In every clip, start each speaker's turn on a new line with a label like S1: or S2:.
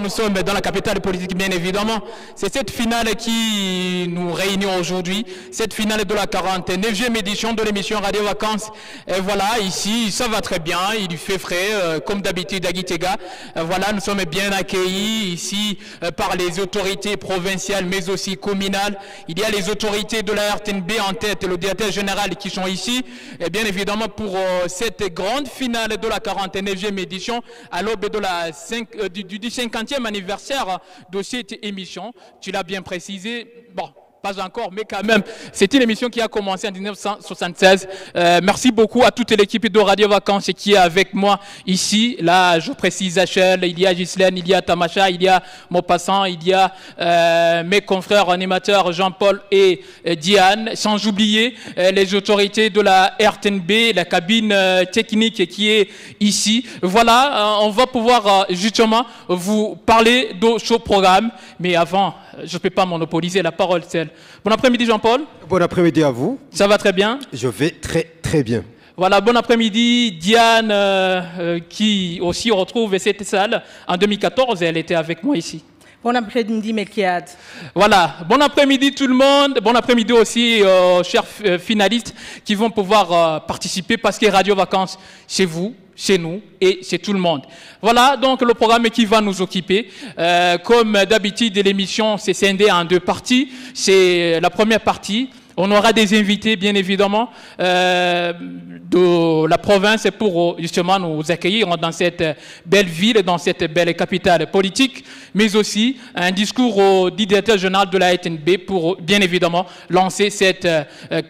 S1: nous sommes dans la capitale politique, bien évidemment. C'est cette finale qui nous réunit aujourd'hui, cette finale de la 49e édition de l'émission Radio Vacances. Et voilà, ici, ça va très bien, il fait frais, comme d'habitude à Gitega. Voilà, nous sommes bien accueillis ici par les autorités provinciales, mais aussi communales. Il y a les autorités de la RTNB en tête, le directeur général qui sont ici. Et bien évidemment, pour cette grande finale de la 49e édition, à l'aube de la du 50e anniversaire de cette émission, tu l'as bien précisé, bon, pas encore, mais quand même, c'est une émission qui a commencé en 1976. Merci beaucoup à toute l'équipe de Radio Vacances qui est avec moi ici. Là, je précise Achel, il y a Ghislaine, il y a Tamacha, il y a Maupassant, il y a mes confrères animateurs Jean-Paul et Diane, sans oublier les autorités de la RTNB, la cabine technique qui est ici. Voilà, on va pouvoir justement vous parler de ce programme, mais avant, je ne peux pas monopoliser la parole. Bon après-midi Jean-Paul.
S2: Bon après-midi à vous.
S1: Ça va très bien?
S2: Je vais très bien.
S1: Voilà, bon après-midi Diane, qui aussi retrouve cette salle. En 2014, elle était avec moi ici.
S3: Bon après-midi Melchiade.
S1: Voilà, bon après-midi tout le monde. Bon après-midi aussi aux chers finalistes qui vont pouvoir participer parce que Radio Vacances, c'est vous, c'est nous et c'est tout le monde. Voilà donc le programme qui va nous occuper. Comme d'habitude, l'émission s'est scindée en deux parties. C'est la première partie. On aura des invités, bien évidemment, de la province pour justement nous accueillir dans cette belle ville, dans cette belle capitale politique, mais aussi un discours du directeur général de la RTNB pour, bien évidemment, lancer cette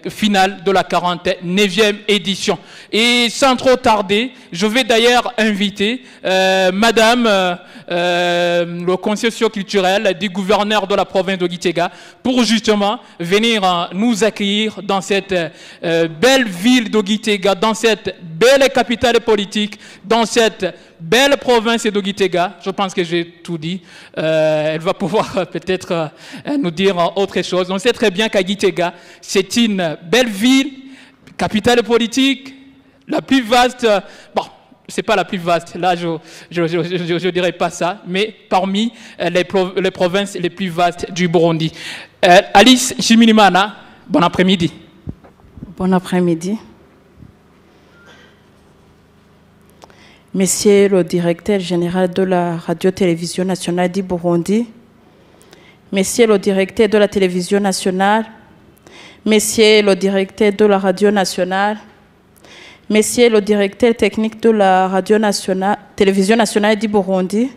S1: finale de la 49e édition. Et sans trop tarder, je vais d'ailleurs inviter Madame le conseiller socio-culturel du gouverneur de la province de Gitega pour justement venir nous accueillir dans cette belle ville de Gitega, dans cette belle capitale politique, dans cette belle province de Gitega. Je pense que j'ai tout dit. Elle va pouvoir peut-être nous dire autre chose. On sait très bien qu'à Gitega, c'est une belle ville, capitale politique, la plus vaste. Bon, c'est pas la plus vaste, là je dirais pas ça, mais parmi les provinces les plus vastes du Burundi. Alice Chimilimana, bon après-midi.
S3: Bon après-midi. Monsieur le directeur général de la radio-télévision nationale du Burundi, Monsieur le directeur de la télévision nationale, Monsieur le directeur de la radio nationale, Monsieur le directeur technique de la radio nationale, télévision nationale du Burundi,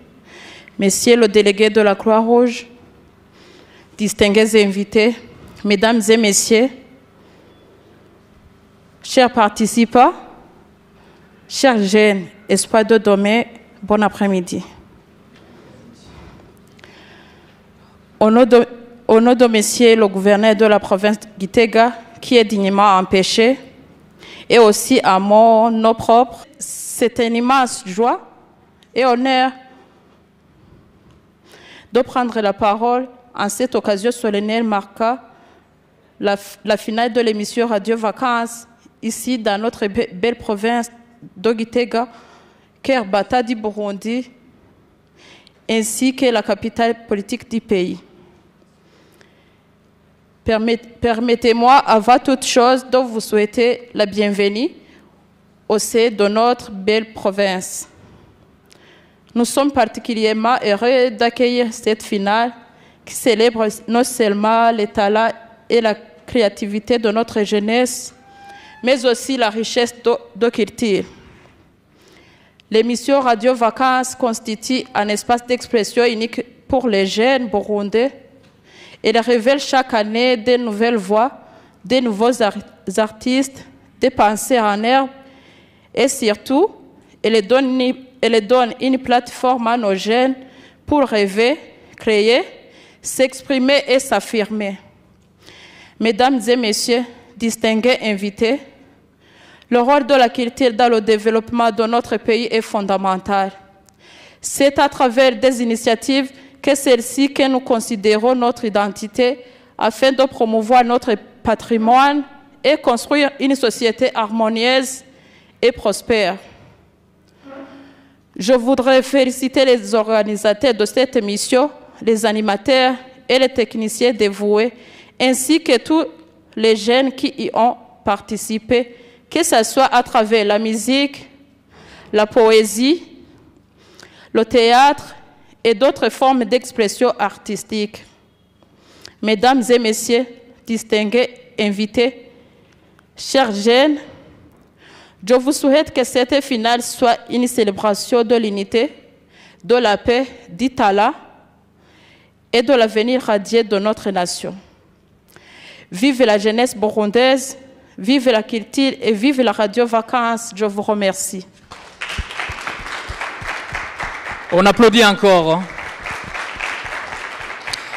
S3: Monsieur le délégué de la Croix-Rouge, distingués invités, Mesdames et Messieurs, chers participants, chers jeunes, espoirs de demain, bon après-midi. Au nom de Monsieur le gouverneur de la province de Gitega, qui est dignement empêché, et aussi à mon nom propre, c'est une immense joie et honneur de prendre la parole en cette occasion solennelle marquant la finale de l'émission Radio Vacances ici dans notre belle province de Gitega, cœur battant du Burundi, ainsi que la capitale politique du pays. Permettez-moi, avant toute chose, de vous souhaiter la bienvenue au sein de notre belle province. Nous sommes particulièrement heureux d'accueillir cette finale qui célèbre non seulement les talents et la créativité de notre jeunesse, mais aussi la richesse de culture. L'émission Radio Vacances constitue un espace d'expression unique pour les jeunes burundais. Elle révèle chaque année de nouvelles voix, de nouveaux artistes, des pensées en herbe et surtout, elle donne une plateforme à nos jeunes pour rêver, créer, s'exprimer et s'affirmer. Mesdames et messieurs, distingués invités, le rôle de la culture dans le développement de notre pays est fondamental. C'est à travers des initiatives que celle-ci que nous considérons notre identité afin de promouvoir notre patrimoine et construire une société harmonieuse et prospère. Je voudrais féliciter les organisateurs de cette émission, les animateurs et les techniciens dévoués, ainsi que tous les jeunes qui y ont participé, que ce soit à travers la musique, la poésie, le théâtre et d'autres formes d'expression artistique. Mesdames et messieurs, distingués invités, chers jeunes, je vous souhaite que cette finale soit une célébration de l'unité, de la paix, du talent et de l'avenir radieux de notre nation. Vive la jeunesse burundaise, vive la culture et vive la radio vacances. Je vous remercie.
S1: On applaudit encore. Hein.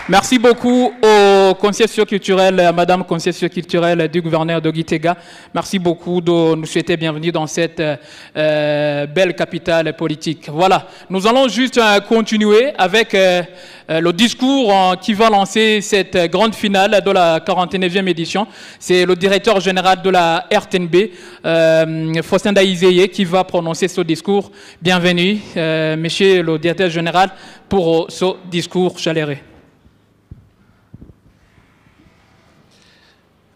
S1: Merci beaucoup au conseiller culturel, à Madame conseillère culturelle du gouverneur de Gitega. Merci beaucoup de nous souhaiter bienvenue dans cette belle capitale politique. Voilà, nous allons juste continuer avec le discours qui va lancer cette grande finale de la 49e édition. C'est le directeur général de la RTNB, Faustin Daïzeye, qui va prononcer ce discours. Bienvenue, monsieur le directeur général, pour ce discours chaleureux.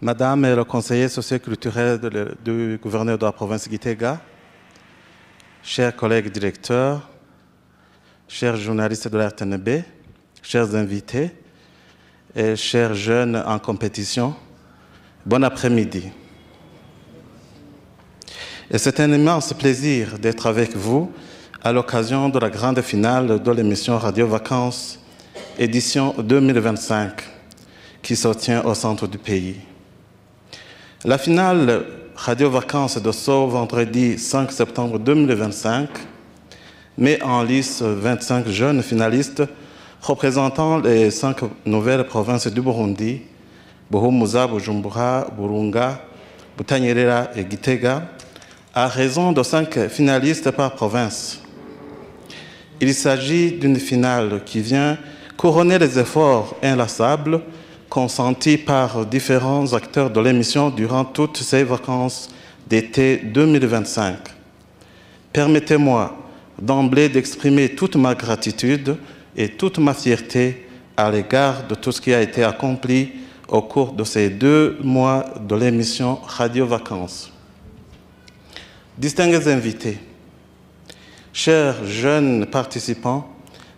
S4: Madame le conseiller socio-culturel du gouverneur de la province Gitega, chers collègues directeurs, chers journalistes de la RTNB, chers invités et chers jeunes en compétition, bon après-midi. Et c'est un immense plaisir d'être avec vous à l'occasion de la grande finale de l'émission Radio Vacances, édition 2025, qui se tient au centre du pays. La finale Radio Vacances de ce vendredi 5 septembre 2025 met en lice 25 jeunes finalistes représentant les 5 nouvelles provinces du Burundi, Buhumuza, Bujumbura, Burunga, Butanyerera et Gitega, à raison de 5 finalistes par province. Il s'agit d'une finale qui vient couronner les efforts inlassables consentis par différents acteurs de l'émission durant toutes ces vacances d'été 2025. Permettez-moi d'emblée d'exprimer toute ma gratitude et toute ma fierté à l'égard de tout ce qui a été accompli au cours de ces 2 mois de l'émission Radio Vacances. Distingués invités, chers jeunes participants,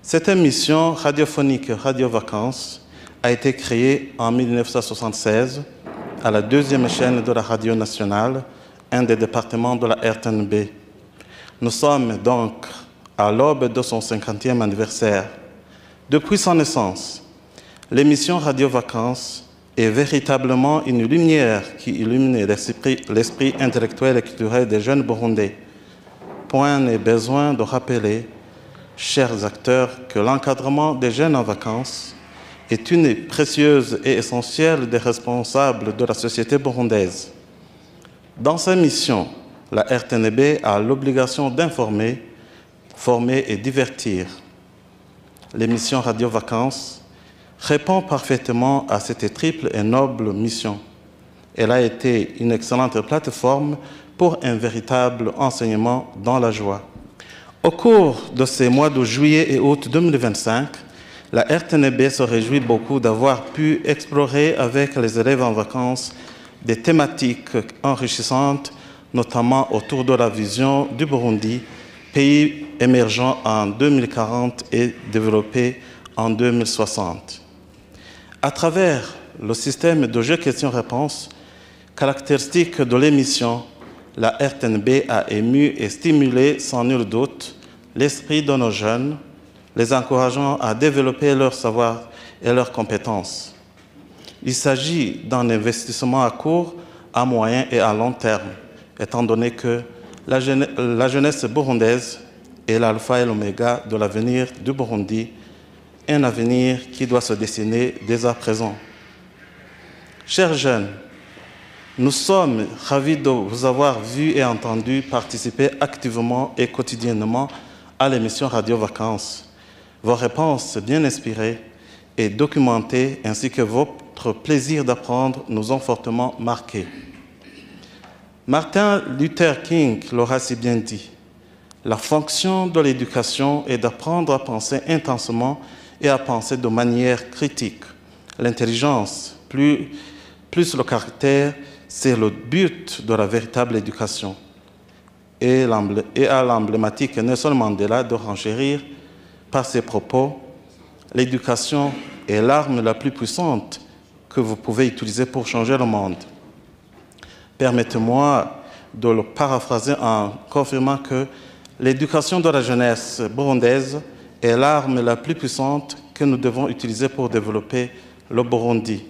S4: cette émission radiophonique Radio Vacances a été créée en 1976 à la 2e chaîne de la radio nationale, un des départements de la RTNB. Nous sommes donc à l'aube de son 50e anniversaire. Depuis son naissance, l'émission Radio Vacances est véritablement une lumière qui illumine l'esprit intellectuel et culturel des jeunes Burundais. Point n'est besoin de rappeler, chers acteurs, que l'encadrement des jeunes en vacances est une précieuse et essentielle des responsables de la société burundaise. Dans sa mission, la RTNB a l'obligation d'informer, former et divertir. L'émission Radio Vacances répond parfaitement à cette triple et noble mission. Elle a été une excellente plateforme pour un véritable enseignement dans la joie. Au cours de ces mois de juillet et août 2025, la RTNB se réjouit beaucoup d'avoir pu explorer avec les élèves en vacances des thématiques enrichissantes, notamment autour de la vision du Burundi, pays émergent en 2040 et développé en 2060. À travers le système de jeux questions-réponses, caractéristique de l'émission, la RTNB a ému et stimulé sans nul doute l'esprit de nos jeunes, les encourageant à développer leur savoir et leurs compétences. Il s'agit d'un investissement à court, à moyen et à long terme, étant donné que la jeunesse burundaise est l'alpha et l'oméga de l'avenir du Burundi, un avenir qui doit se dessiner dès à présent. Chers jeunes, nous sommes ravis de vous avoir vu et entendu participer activement et quotidiennement à l'émission Radio Vacances. Vos réponses bien inspirées et documentées, ainsi que votre plaisir d'apprendre, nous ont fortement marqués. Martin Luther King l'aura si bien dit, La fonction de l'éducation est d'apprendre à penser intensément et à penser de manière critique. L'intelligence, plus le caractère, c'est le but de la véritable éducation. Et à l'emblématique Nelson Mandela de renchérir par ses propos, l'éducation est l'arme la plus puissante que vous pouvez utiliser pour changer le monde. Permettez-moi de le paraphraser en confirmant que l'éducation de la jeunesse burundaise est l'arme la plus puissante que nous devons utiliser pour développer le Burundi.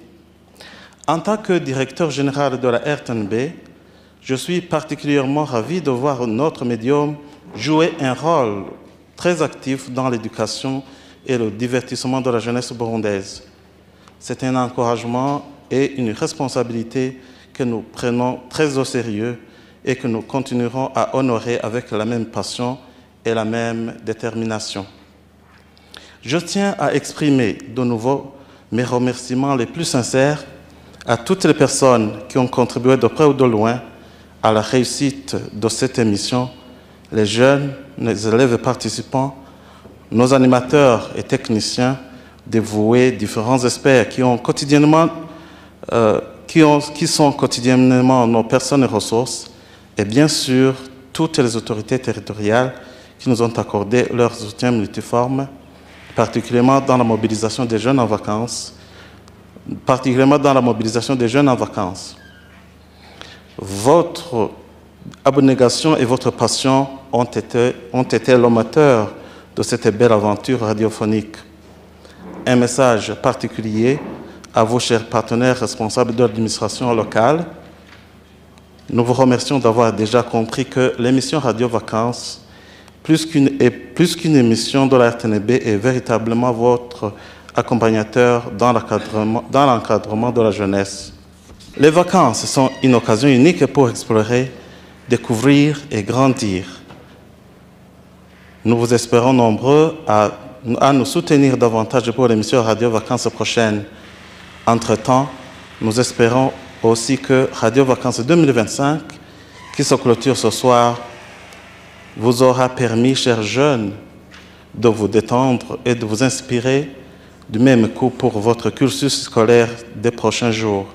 S4: En tant que directeur général de la RTNB, je suis particulièrement ravi de voir notre médium jouer un rôle très actif dans l'éducation et le divertissement de la jeunesse burundaise. C'est un encouragement et une responsabilité que nous prenons très au sérieux et que nous continuerons à honorer avec la même passion et la même détermination. Je tiens à exprimer de nouveau mes remerciements les plus sincères à toutes les personnes qui ont contribué de près ou de loin à la réussite de cette émission, les jeunes, les élèves participants, nos animateurs et techniciens dévoués, différents experts qui sont quotidiennement nos personnes et ressources, et bien sûr toutes les autorités territoriales qui nous ont accordé leur soutien multiforme, particulièrement dans la mobilisation des jeunes en vacances. Votre abnégation et votre passion ont été le moteur de cette belle aventure radiophonique. Un message particulier à vos chers partenaires responsables de l'administration locale. Nous vous remercions d'avoir déjà compris que l'émission Radio Vacances, plus qu'une émission de la RTNB, est véritablement votre accompagnateur dans l'encadrement de la jeunesse. Les vacances sont une occasion unique pour explorer, découvrir et grandir. Nous vous espérons nombreux à nous soutenir davantage pour l'émission Radio Vacances prochaine. Entre-temps, nous espérons aussi que Radio Vacances 2025, qui se clôture ce soir, vous aura permis, chers jeunes, de vous détendre et de vous inspirer du même coup pour votre cursus scolaire des prochains jours.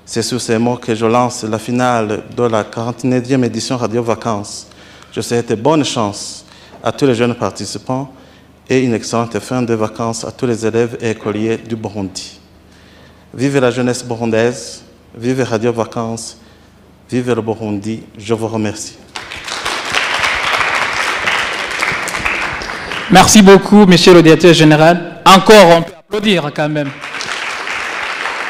S4: C'est sur ces mots que je lance la finale de la 49e édition Radio Vacances. Je souhaite bonne chance à tous les jeunes participants et une excellente fin de vacances à tous les élèves et écoliers du Burundi. Vive la jeunesse burundaise, vive Radio Vacances, vive le Burundi. Je vous remercie.
S1: Merci beaucoup, monsieur le directeur général. Encore, on peut applaudir quand même.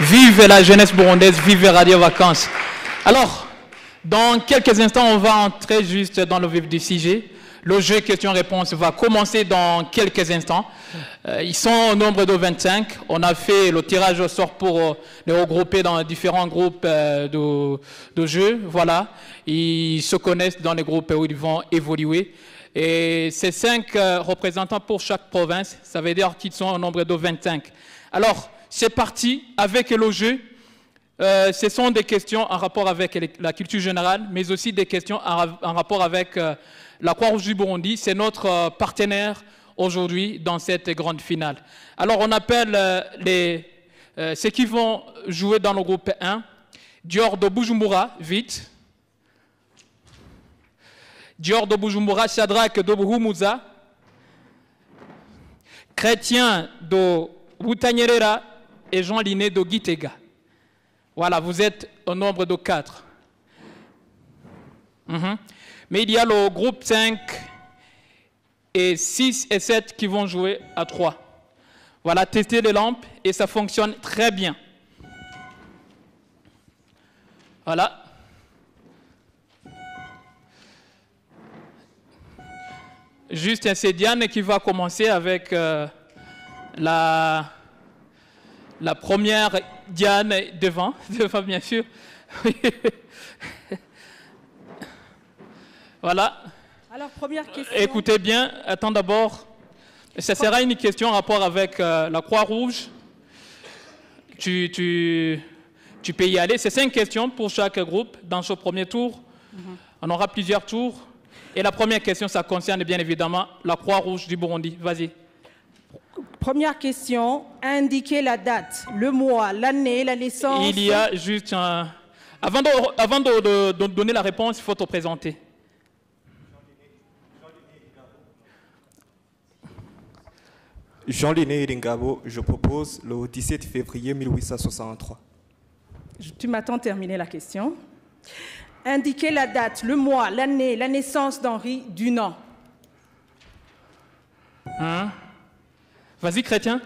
S1: Vive la jeunesse burundaise, vive Radio Vacances. Alors, dans quelques instants, on va entrer juste dans le vif du sujet. Le jeu questions-réponses va commencer dans quelques instants. Ils sont au nombre de 25. On a fait le tirage au sort pour les regrouper dans différents groupes de jeux. Voilà. Ils se connaissent dans les groupes où ils vont évoluer. Et c'est 5 représentants pour chaque province. Ça veut dire qu'ils sont au nombre de 25. Alors, c'est parti avec le jeu. Ce sont des questions en rapport avec la culture générale, mais aussi des questions en rapport avec la Croix-Rouge du Burundi. C'est notre partenaire aujourd'hui dans cette grande finale. Alors, on appelle ceux qui vont jouer dans le groupe 1. Dior de Bujumbura, vite. Dior de Bujumbura, Shadrach de Buhumuza. Chrétien de Butanyerera et Jean Liné de Gitega. Voilà, vous êtes au nombre de 4. Mais il y a le groupe 5 et 6 et 7 qui vont jouer à 3. Voilà, testez les lampes et ça fonctionne très bien. Voilà. Juste c'est Diane qui va commencer avec la première Diane devant bien sûr. Voilà.
S5: Alors, première question.
S1: Écoutez bien, attends d'abord. Ça sera une question en rapport avec la Croix-Rouge. Tu peux y aller. C'est 5 questions pour chaque groupe dans ce premier tour. On aura plusieurs tours. Et la première question, ça concerne bien évidemment la Croix-Rouge du Burundi. Vas-y.
S5: Première question, indiquez la date, le mois, l'année, la naissance.
S1: Il y a juste un... Avant de donner la réponse, il faut te présenter.
S6: Jean-Liné Iringabo, je propose le 17 février 1863.
S5: Tu m'attends terminer la question. Indiquez la date, le mois, l'année, la naissance d'Henri Dunant.
S1: Hein? Vas-y, Chrétien.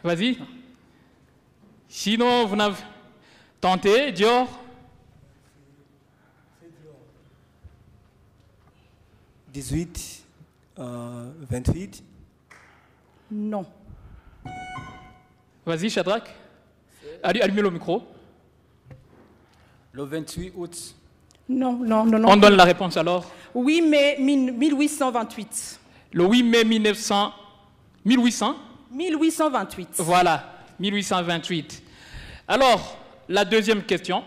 S1: Vas-y. Sinon, vous n'avez... Tenté, Dior.
S6: 18, 28.
S5: Non.
S1: Vas-y, Shadrach. Allumez le micro.
S7: Le 28 août.
S5: Non.
S1: On donne la réponse alors.
S5: 8 mai 1828.
S1: Le 8 mai 1800.
S5: 1828.
S1: Voilà, 1828. Alors, la deuxième question.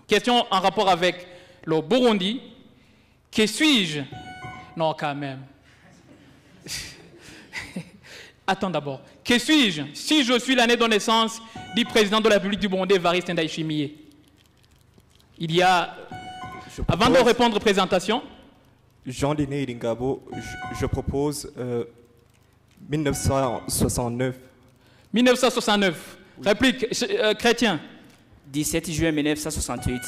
S1: Question en rapport avec le Burundi. Que suis-je? Non, quand même. Attends d'abord. Que suis-je si je suis l'année de naissance du président de la République du Burundi, Evariste Ndayishimiye? Il y a... Avant de répondre aux présentations...
S6: Jean-Liné Iringabo, je propose 1969.
S1: 1969. Oui. Réplique, Chrétien.
S7: 17 juin 1968.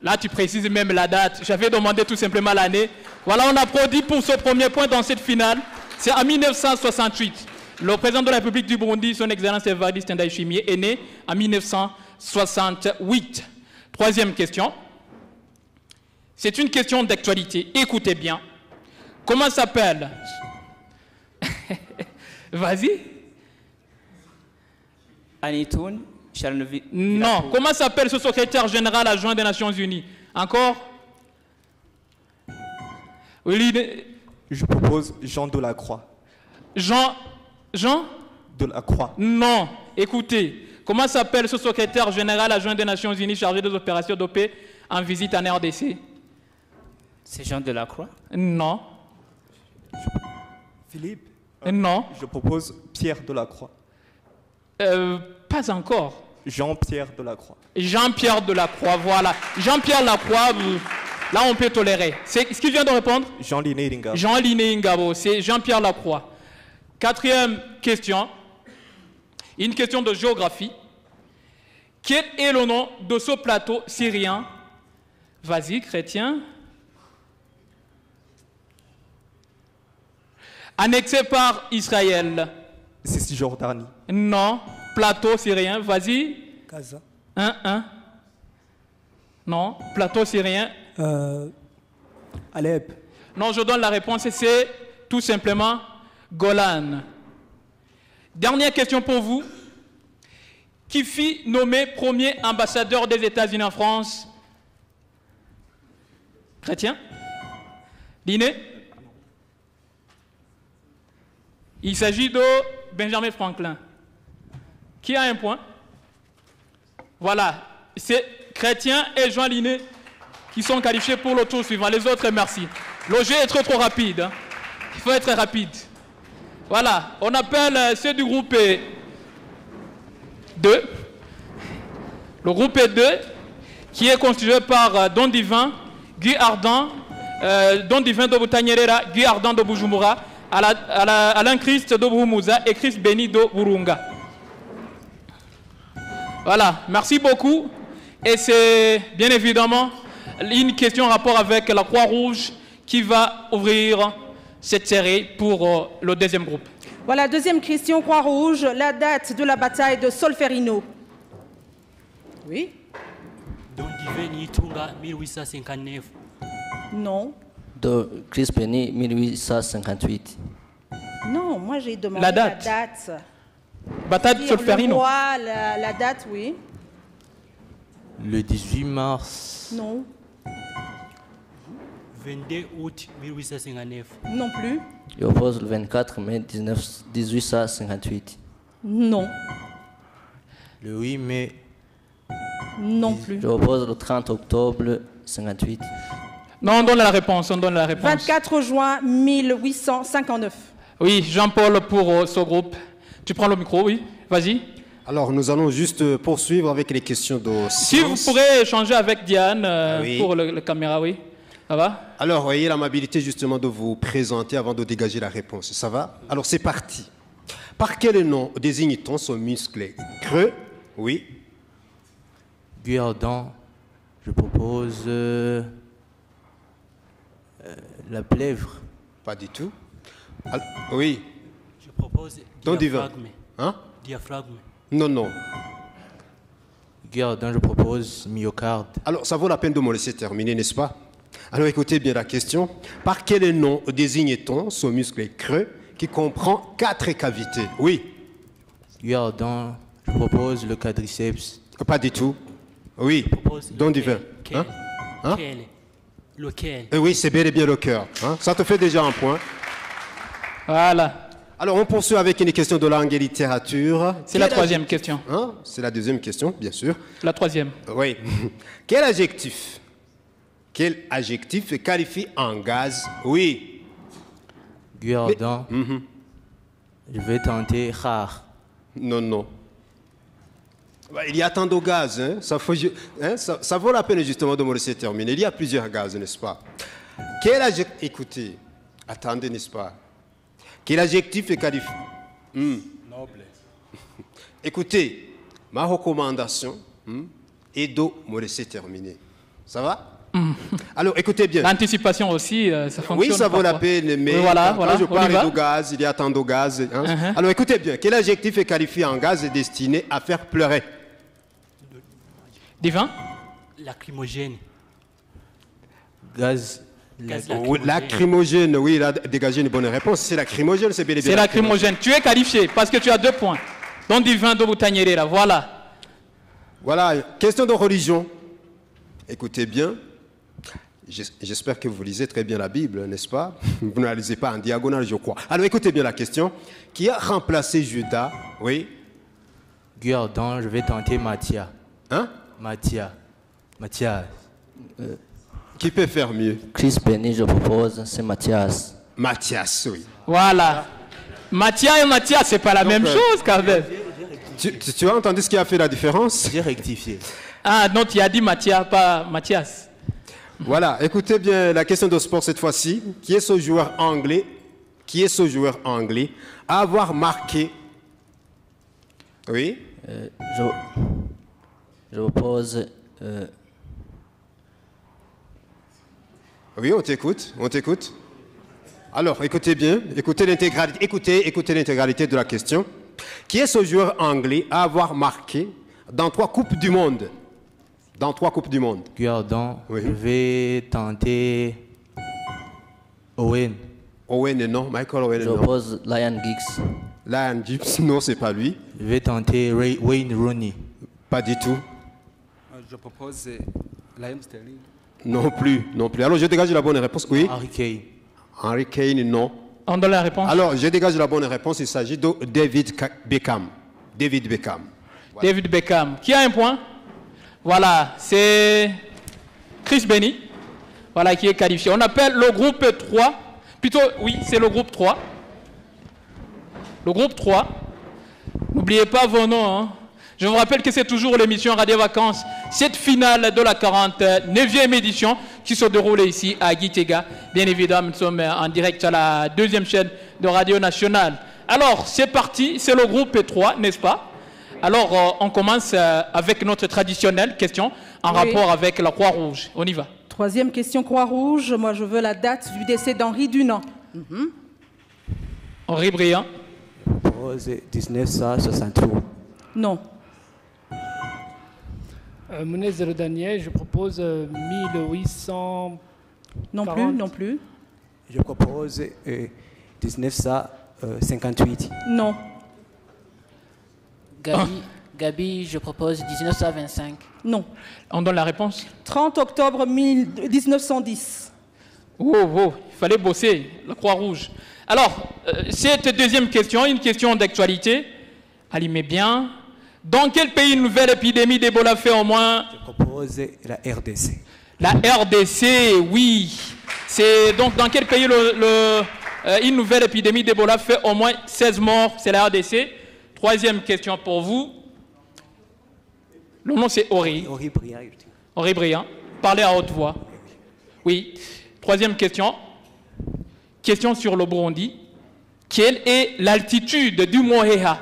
S1: Là, tu précises même la date. J'avais demandé tout simplement l'année. Voilà, on applaudit pour ce premier point dans cette finale. C'est en 1968. Le président de la République du Burundi, son Excellence Evariste Ndayishimiye, est né en 1968. Troisième question. C'est une question d'actualité. Écoutez bien. Comment s'appelle? Vas-y.
S7: Anitoun Charlevi.
S1: Non. Comment s'appelle ce secrétaire général adjoint des Nations Unies? Encore? Oui.
S6: Je propose Jean Delacroix.
S1: Jean
S6: Delacroix.
S1: Non. Écoutez. Comment s'appelle ce secrétaire général adjoint des Nations Unies chargé des opérations de paix en visite en RDC?
S7: C'est Jean Delacroix?
S1: Non.
S6: Philippe?
S1: Non.
S6: Je propose Pierre Delacroix.
S1: Pas encore.
S6: Jean-Pierre Delacroix.
S1: Jean-Pierre Delacroix, voilà. Jean-Pierre Delacroix, là on peut tolérer. C'est ce qu'il vient de répondre?
S6: Jean-Liné Iringabo.
S1: Jean-Liné Iringabo, c'est Jean-Pierre Delacroix. Quatrième question. Une question de géographie. Quel est le nom de ce plateau syrien? Vas-y, Chrétien. Annexé par Israël.
S6: Cisjordanie.
S1: Non. Plateau syrien, vas-y.
S6: Gaza.
S1: Non. Plateau syrien.
S6: Alep.
S1: Non, je donne la réponse, c'est tout simplement Golan. Dernière question pour vous. Qui fut nommé premier ambassadeur des États-Unis en France? Chrétien? Liné? Il s'agit de Benjamin Franklin. Qui a un point? Voilà. C'est Chrétien et Jean Liné qui sont qualifiés pour le tour suivant. Les autres, merci. Le jeu est trop rapide. Hein. Il faut être rapide. Voilà. On appelle ceux du groupe 2. Le groupe 2 qui est constitué par Don Divin, Guy Ardant, Don Divin de Boutanyerera, Guy Ardant de Bujumbura, Alain Christ de Buhumuza et Chris Beni de Burunga. Voilà, merci beaucoup. Et c'est bien évidemment une question en rapport avec la Croix-Rouge qui va ouvrir cette série pour le deuxième groupe.
S5: Voilà, deuxième question, Croix-Rouge, la date de la bataille de Solferino. Oui?
S8: Don Divin Itunga 1859.
S5: Non.
S9: De Chris Beni 1858.
S5: Non, moi j'ai demandé
S1: la date. Bataille de Solferino.
S5: La date, oui.
S10: Le 18 mars.
S5: Non.
S8: 22 août 1859.
S5: Non plus.
S9: Je propose le 24 mai 1858.
S5: Non.
S10: Le 8 mai.
S5: Non plus.
S9: Je propose le 30 octobre 58.
S1: Non, on donne la réponse, on donne la réponse.
S5: 24 juin 1859.
S1: Oui, Jean-Paul pour ce groupe. Tu prends le micro, oui, vas-y.
S2: Alors, nous allons juste poursuivre avec les questions de
S1: Si vous
S2: science.
S1: pourrez échanger avec Diane
S2: Oui.
S1: pour la caméra, oui. Ça va?
S2: Alors, ayez l'amabilité justement de vous présenter avant de dégager la réponse. Ça va? Alors, c'est parti. Par quel nom désigne-t-on son muscle creux? Oui.
S10: Guerdon, je propose la plèvre.
S2: Pas du tout. Oui.
S8: Je propose
S2: Don divin.
S8: diaphragme.
S2: Hein?
S8: Diaphragme.
S2: Non, non.
S10: Guerdon, je propose myocarde.
S2: Alors, ça vaut la peine de me laisser terminer, n'est-ce pas? Alors, écoutez bien la question. Par quel nom désigne-t-on ce muscle creux qui comprend 4 cavités? Oui.
S10: Guerdon, je propose le quadriceps.
S2: Pas du tout. Oui. Don divin.
S8: Quel?
S2: Hein? Hein?
S8: Quel? Lequel?
S2: Oui, c'est bel et bien le cœur. Hein? Ça te fait déjà un point.
S1: Voilà.
S2: Alors, on poursuit avec une question de langue et littérature.
S1: C'est la troisième question.
S2: Hein? C'est la deuxième question, bien sûr.
S1: La troisième.
S2: Oui. Quel adjectif qualifie un gaz? Oui.
S10: Guerdon, je vais tenter rare.
S2: Non, non. Bah, il y a tant de gaz. Hein? Ça vaut la peine justement de me laisser terminer. Il y a plusieurs gaz, n'est-ce pas? Quel adjectif... Écoutez, attendez, n'est-ce pas? Quel adjectif qualifie...
S6: Noble.
S2: Écoutez, ma recommandation est de me laisser terminer. Ça va? Alors, écoutez bien.
S1: L'anticipation aussi, ça fonctionne.
S2: Oui, ça vaut la
S1: parfois.
S2: peine, mais
S1: Oui, voilà,
S2: quand je
S1: on y
S2: parle
S1: va.
S2: de gaz, il y a tant de gaz. Hein? Alors, écoutez bien. Quel adjectif est qualifié en gaz et destiné à faire pleurer?
S1: Divin?
S8: Lacrymogène.
S10: Gaz.
S8: Gaz
S2: Oui, lacrymogène, oui, il a dégagé une bonne réponse. C'est lacrymogène, c'est bel et bien.
S1: C'est lacrymogène. Tu es qualifié parce que tu as 2 points. Don Divin de Boutaniere, là, voilà.
S2: Voilà, question de religion. Écoutez bien. J'espère que vous lisez très bien la Bible, n'est-ce pas? Vous ne la lisez pas en diagonale, je crois. Alors, écoutez bien la question. Qui a remplacé Judas? Oui.
S10: Guerdon, je vais tenter Mathia.
S2: Hein?
S10: Mathias.
S2: Qui peut faire mieux?
S9: Chris Benny, je propose, c'est Mathias.
S2: Mathias, oui.
S1: Voilà. Mathia et Mathias, c'est pas la même chose quand même.
S2: Tu as entendu ce qui a fait la différence?
S10: J'ai rectifié.
S1: Ah, non, tu as dit Mathia, pas Mathias.
S2: Voilà, écoutez bien la question de sport cette fois-ci. Qui est ce joueur anglais à avoir marqué? Oui.
S9: Je propose...
S2: Oui, on t'écoute. Alors, écoutez bien, écoutez l'intégralité de la question. Qui est ce joueur anglais à avoir marqué dans 3 Coupes du Monde?
S10: Guerdon,
S2: Oui.
S10: je vais tenter Owen.
S2: Owen, non. Michael Owen,
S9: Je
S2: non.
S9: propose Lion Giggs.
S2: Lion Gibbs, non, c'est pas lui.
S10: Je vais tenter Wayne Rooney.
S2: Pas du tout.
S6: Je propose Liam Sterling.
S2: Non plus. Alors, je dégage la bonne réponse. Oui.
S10: Harry Kane.
S2: Harry Kane, non.
S1: On donne la réponse.
S2: Alors, je dégage la bonne réponse. Il s'agit de David Beckham.
S1: David Beckham. Qui a un point? Voilà, c'est Chris Benny. Voilà, qui est qualifié. On appelle le groupe 3. Plutôt, oui, c'est le groupe 3. Le groupe 3. N'oubliez pas vos noms. Hein. Je vous rappelle que c'est toujours l'émission Radio Vacances, cette finale de la 49e édition qui se déroule ici à Gitega. Bien évidemment, nous sommes en direct à la 2e chaîne de Radio Nationale. Alors, c'est parti, c'est le groupe 3, n'est-ce pas? Alors, on commence avec notre traditionnelle question en rapport avec la Croix-Rouge. On y va.
S5: 3e question Croix-Rouge. Moi, je veux la date du décès d'Henri Dunant.
S1: Henri Briand.
S10: Je propose 1963.
S5: Non.
S11: Monnaie Zéro Daniel, je propose 1800.
S5: Non plus.
S6: Je propose 1958.
S5: Non.
S12: Gabi, je propose 1925.
S5: Non.
S1: On donne la réponse.
S5: 30 octobre 1910.
S1: Oh, il fallait bosser, la Croix-Rouge. Alors, cette deuxième question, une question d'actualité. Allumez bien. Dans quel pays une nouvelle épidémie d'Ebola fait au moins...
S10: Je propose la RDC.
S1: La RDC, oui. C'est donc dans quel pays une nouvelle épidémie d'Ebola fait au moins 16 morts? C'est la RDC. Troisième question pour vous. Le nom c'est Ori.
S10: Ori Briand.
S1: Ori Briand. Parlez à haute voix. Oui. Troisième question. Question sur le Burundi. Quelle est l'altitude du Mont Heha?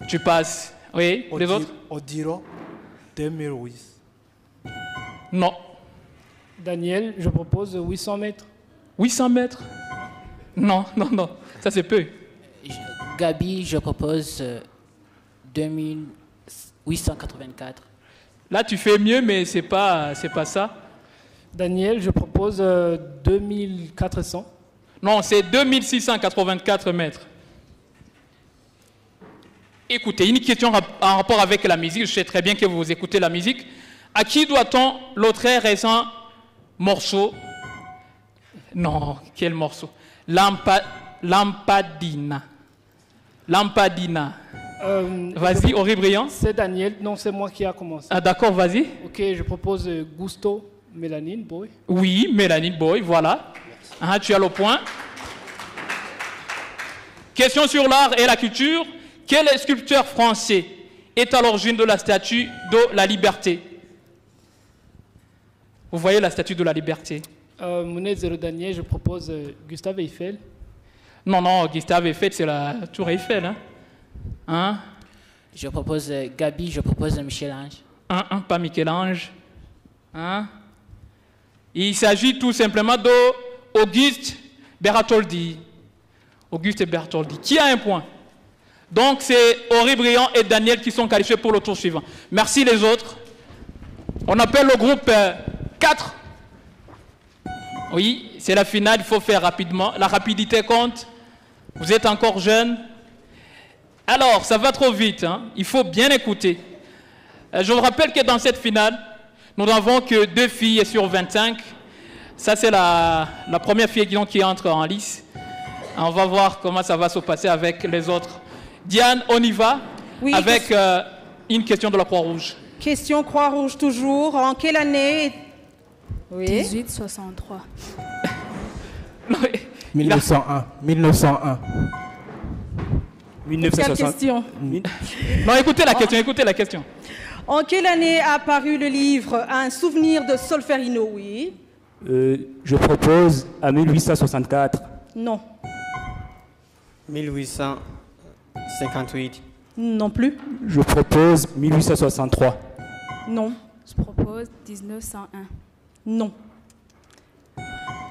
S1: Tu passes. Oui, les autres?
S13: Odiro, 2008.
S1: Non.
S11: Daniel, je propose 800 mètres.
S1: 800 mètres? Non, non, non. Ça, c'est peu.
S12: Gabi, je propose 2884.
S1: Là, tu fais mieux, mais c'est pas ça.
S11: Daniel, je propose 2400.
S1: Non, c'est 2684 mètres. Écoutez, une question en rapport avec la musique. Je sais très bien que vous écoutez la musique. À qui doit-on le très récent morceau? Non, quel morceau? Lampadina. Lampadina. Vas-y, Ori Briand.
S11: C'est Daniel. Non, c'est moi qui a commencé.
S1: Ah, d'accord, vas-y.
S11: Ok, je propose Gusto, Mélanine Boy.
S1: Oui, Mélanine Boy, voilà. Ah, tu as le point. Question sur l'art et la culture. Quel sculpteur français est à l'origine de la statue de la liberté? Vous voyez la statue de la liberté?
S11: Mounet Zéro Daniel, je propose Gustave Eiffel.
S1: Non, non, Gustave Eiffel, c'est la tour Eiffel. Hein?
S12: Je propose Gabi, je propose Michel-Ange.
S1: Pas Michel-Ange. Hein? Il s'agit tout simplement d'Auguste Bertoldi. Auguste Bertoldi. Qui a un point? Donc, c'est Ori Briand et Daniel qui sont qualifiés pour le tour suivant. Merci les autres. On appelle le groupe 4. Oui, c'est la finale, il faut faire rapidement. La rapidité compte. Vous êtes encore jeunes. Alors, ça va trop vite. Hein? Il faut bien écouter. Je vous rappelle que dans cette finale, nous n'avons que 2 filles sur 25. Ça, c'est la première fille qui entre en lice. On va voir comment ça va se passer avec les autres. Diane, on y va, oui, avec une question de la Croix-Rouge.
S5: Question Croix-Rouge toujours. En quelle année? Oui.
S14: 1863.
S13: 1901. 1901.
S5: 1960. Quelle question?
S1: Non, écoutez la question,
S5: En quelle année a paru le livre Un souvenir de Solferino? Oui.
S10: Je propose à 1864.
S5: Non.
S10: 1858.
S5: Non plus.
S10: Je propose 1863.
S5: Non.
S14: Je propose 1901.
S5: Non.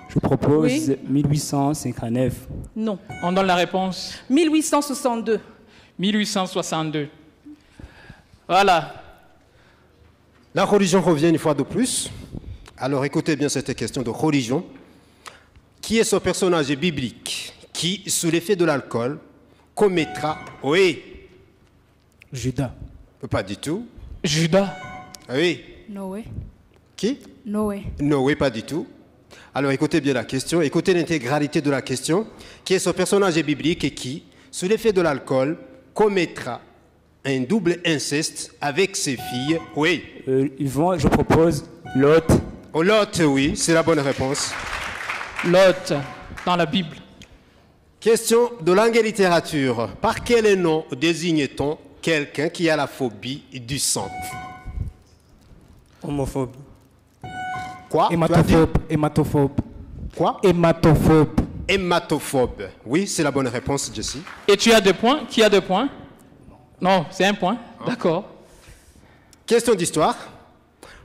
S10: Je propose
S5: oui.
S10: 1859.
S5: Non.
S1: On donne la réponse.
S5: 1862.
S1: 1862. Voilà.
S2: La religion revient une fois de plus. Alors écoutez bien cette question de religion. Qui est ce personnage biblique qui, sous l'effet de l'alcool, commettra... Oui.
S13: Judas.
S2: Pas du tout.
S1: Judas.
S2: Oui.
S14: Noé.
S2: Qui?
S14: Noé.
S2: Noé, pas du tout. Alors écoutez bien la question, écoutez l'intégralité de la question. Qui est ce personnage biblique qui, sous l'effet de l'alcool, commettra un double inceste avec ses filles? Oui.
S10: Yvon, je propose Lot.
S2: Oh, Lot, oui, c'est la bonne réponse.
S1: Lot, dans la Bible.
S2: Question de langue et littérature. Par quel nom désigne-t-on quelqu'un qui a la phobie du sang?
S10: Homophobe.
S2: Quoi?
S13: Hématophobe. Hématophobe.
S2: Quoi?
S13: Hématophobe.
S2: Hématophobe. Oui, c'est la bonne réponse, Jessie.
S1: Et tu as 2 points? Qui a 2 points? Non, c'est 1 point. D'accord.
S2: Question d'histoire.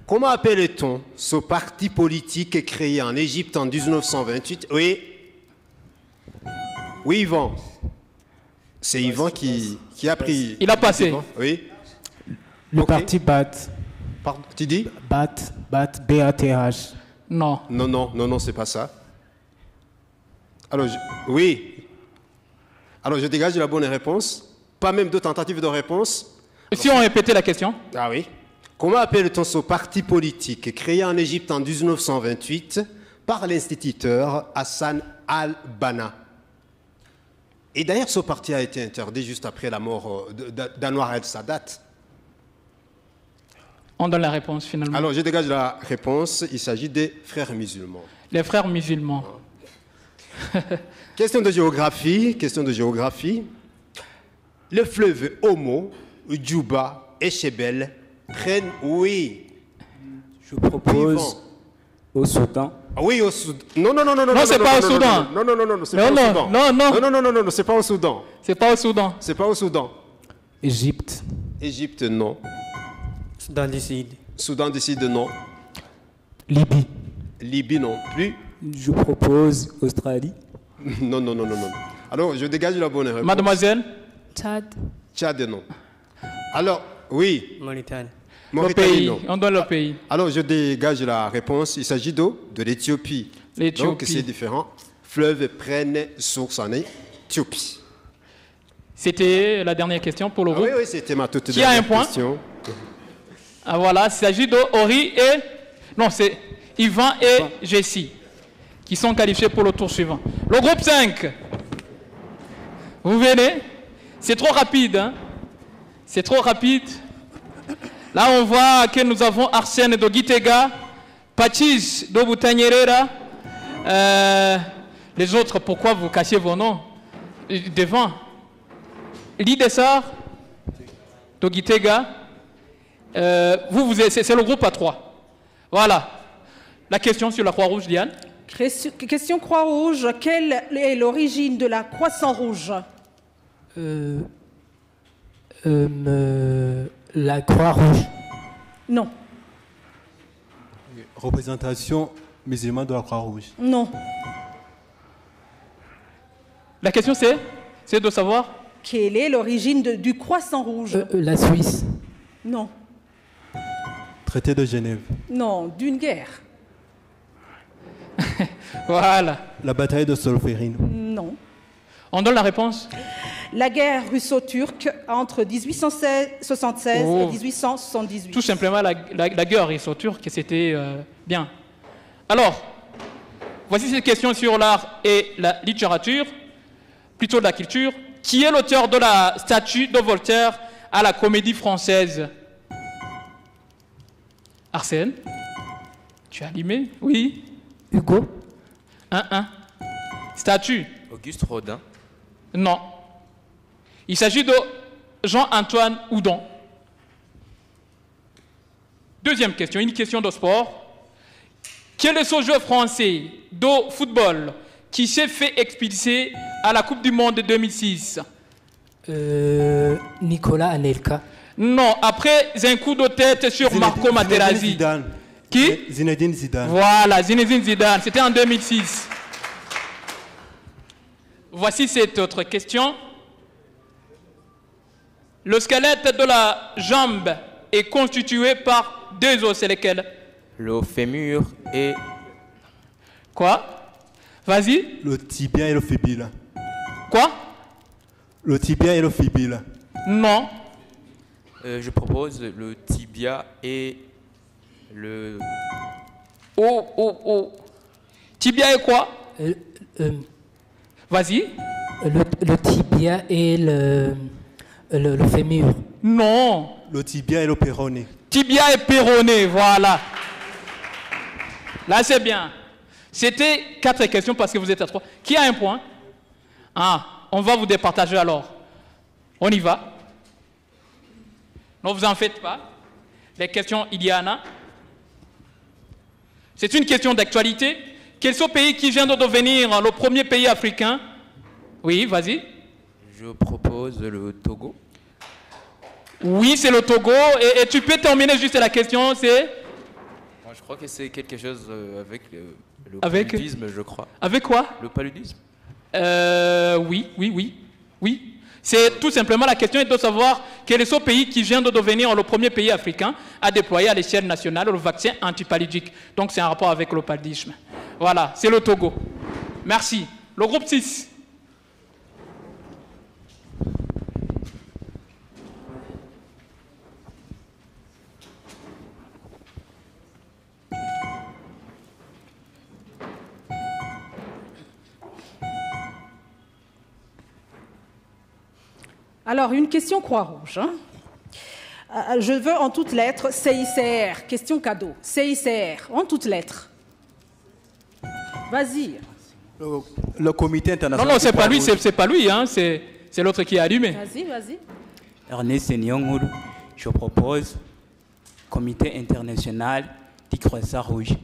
S2: Comment appelle-t-on ce parti politique créé en Égypte en 1928? Oui. Oui, Yvan. C'est Yvan qui a pris...
S1: Il a passé.
S2: Oui.
S13: Le parti BAT.
S2: Pardon, tu dis?
S13: BAT, B-A-T-H.
S1: Non.
S2: Non, c'est pas ça. Alors, oui. Alors, je dégage la bonne réponse. Pas même de tentative de réponse.
S1: Si on répétait la question.
S2: Ah oui. Comment appelle-t-on ce parti politique créé en Égypte en 1928 par l'instituteur Hassan al-Banna? Et d'ailleurs, ce parti a été interdit juste après la mort d'Anwar el-Sadat.
S1: On donne la réponse finalement.
S2: Alors, je dégage la réponse. Il s'agit des frères musulmans.
S1: Les frères musulmans.
S2: Question de géographie. Le fleuve Omo, Djouba et Chebel prennent, oui.
S10: Je propose au Soudan.
S2: Oui, au Soudan. Non,
S1: c'est pas au Soudan.
S2: Non, c'est pas au Soudan. Non, c'est pas au Soudan.
S1: C'est pas au Soudan.
S2: C'est pas au Soudan.
S13: Égypte.
S2: Égypte, non.
S6: Soudan du Sud.
S2: Soudan du Sud, non.
S13: Libye.
S2: Libye, non plus.
S10: Je propose Australie.
S2: Non. Alors, je dégage la bonne réponse.
S1: Mademoiselle?
S14: Tchad.
S2: Tchad, non. Alors, oui.
S6: Mauritanie.
S1: Le pays. On donne le pays.
S2: Alors, je dégage la réponse. Il s'agit de l'Éthiopie. Donc, c'est différent. Fleuves prennent source en Éthiopie.
S1: C'était la dernière question pour le groupe.
S2: Oui, c'était ma toute
S1: Qui a un
S2: dernière
S1: point?
S2: question.
S1: Ah, voilà, il s'agit de Ori et... Non, c'est Yvan et Jessie qui sont qualifiés pour le tour suivant. Le groupe 5. Vous venez? C'est trop rapide, hein? C'est trop rapide. Là, on voit que nous avons Arsène de Gitega, Patis de Boutanyerera. Les autres, pourquoi vous cachez vos noms devant? L'Idessar de Gitega. C'est le groupe à 3. Voilà. La question sur la Croix-Rouge, Diane.
S5: Question Croix-Rouge. Quelle est l'origine de la Croissant Rouge?
S13: La Croix-Rouge.
S5: Non.
S6: Représentation musulmane de la Croix-Rouge.
S5: Non.
S1: La question c'est de savoir
S5: quelle est l'origine du Croissant Rouge?
S13: La Suisse.
S5: Non.
S6: Traité de Genève.
S5: Non, d'une guerre.
S1: Voilà.
S6: La bataille de Solferino.
S5: Non.
S1: On donne la réponse.
S5: La guerre russo-turque entre 1876 et 1878.
S1: Tout simplement la guerre russo-turque, c'était bien. Alors, voici cette question sur l'art et la littérature, plutôt de la culture. Qui est l'auteur de la statue de Voltaire à la Comédie Française? Arsène? Tu as allumé? Oui.
S13: Hugo?
S1: Statue?
S15: Auguste Rodin?
S1: Non. Il s'agit de Jean-Antoine Houdon. Deuxième question, une question de sport. Quel est ce joueur français de football qui s'est fait expulser à la Coupe du Monde de 2006?
S13: Nicolas Anelka.
S1: Non, après un coup de tête sur Marco Materazzi.
S6: Zidane.
S1: Qui?
S6: Zinedine Zidane.
S1: Voilà, Zinedine Zidane. C'était en 2006. Voici cette autre question. Le squelette de la jambe est constitué par deux os, c'est lesquels?
S15: Le fémur et...
S1: Quoi? Vas-y.
S6: Le tibia et le fibule.
S1: Quoi?
S6: Le tibia et le fibule.
S1: Non.
S15: Je propose le tibia et le...
S1: Oh. Tibia et quoi? Vas-y.
S13: Le tibia et le fémur.
S1: Non.
S6: Le tibia et le péroné.
S1: Tibia et péroné, voilà. Là, c'est bien. C'était 4 questions parce que vous êtes à 3. Qui a un point? On va vous départager alors. On y va. Ne vous en faites pas. Les questions, il y en a. C'est une question d'actualité. Quel est ce pays qui vient de devenir le premier pays africain? Oui, vas-y.
S15: Je propose le Togo.
S1: Oui, c'est le Togo. Et tu peux terminer juste la question, c'est...
S15: Moi, je crois que c'est quelque chose avec le
S1: Avec
S15: paludisme, je crois.
S1: Avec quoi?
S15: Le paludisme.
S1: Oui. C'est tout simplement la question est de savoir quel est ce pays qui vient de devenir le premier pays africain à déployer à l'échelle nationale le vaccin antipaludique. Donc c'est un rapport avec le paludisme. Voilà, c'est le Togo. Merci. Le groupe 6.
S5: Alors, une question Croix-Rouge. Hein. Je veux en toutes lettres CICR. Question cadeau. CICR, en toutes lettres. Vas-y.
S16: Le comité international.
S1: Non, c'est pas lui, c'est pas lui, hein. C'est l'autre qui est allumé.
S5: Vas-y, vas-y.
S7: Ernest Nyonguru, je propose Comité international du Croissant Rouge.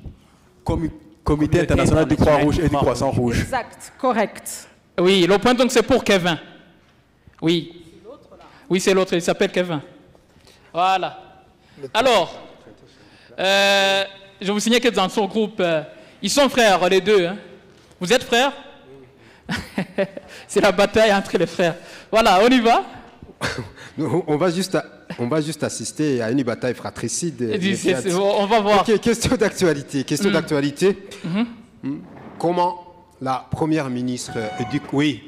S16: Comité international du Croix-Rouge et du Croissant Rouge.
S5: Exact, correct.
S1: Oui, le point donc c'est pour Kevin. Oui. Oui, c'est l'autre, il s'appelle Kevin. Voilà. Alors, je vous signale que dans son groupe, ils sont frères, les deux. Hein. Vous êtes frères? C'est la bataille entre les frères. Voilà, on y va.
S2: On va juste assister à une bataille fratricide.
S1: On va voir.
S2: Ok, question d'actualité. Question d'actualité. Comment la première ministre du... Oui.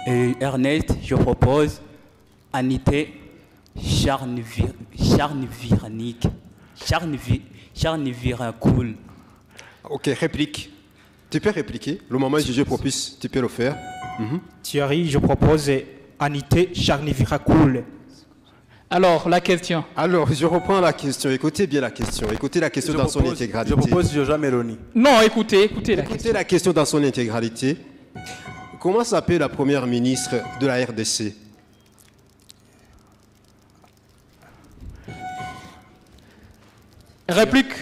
S7: Ernest, je propose Anité Charneviracoul.
S2: Ok, réplique. Tu peux répliquer. Le moment où je propose, tu peux le faire.
S6: Thierry, je propose Anité Charneviracoul.
S1: Alors, la question.
S2: Alors, je reprends la question. Écoutez bien la question. Écoutez la question dans son intégralité.
S16: Je propose Joja Meloni.
S1: Non, écoutez
S2: la question dans son intégralité. Comment s'appelle la première ministre de la RDC?
S1: Réplique.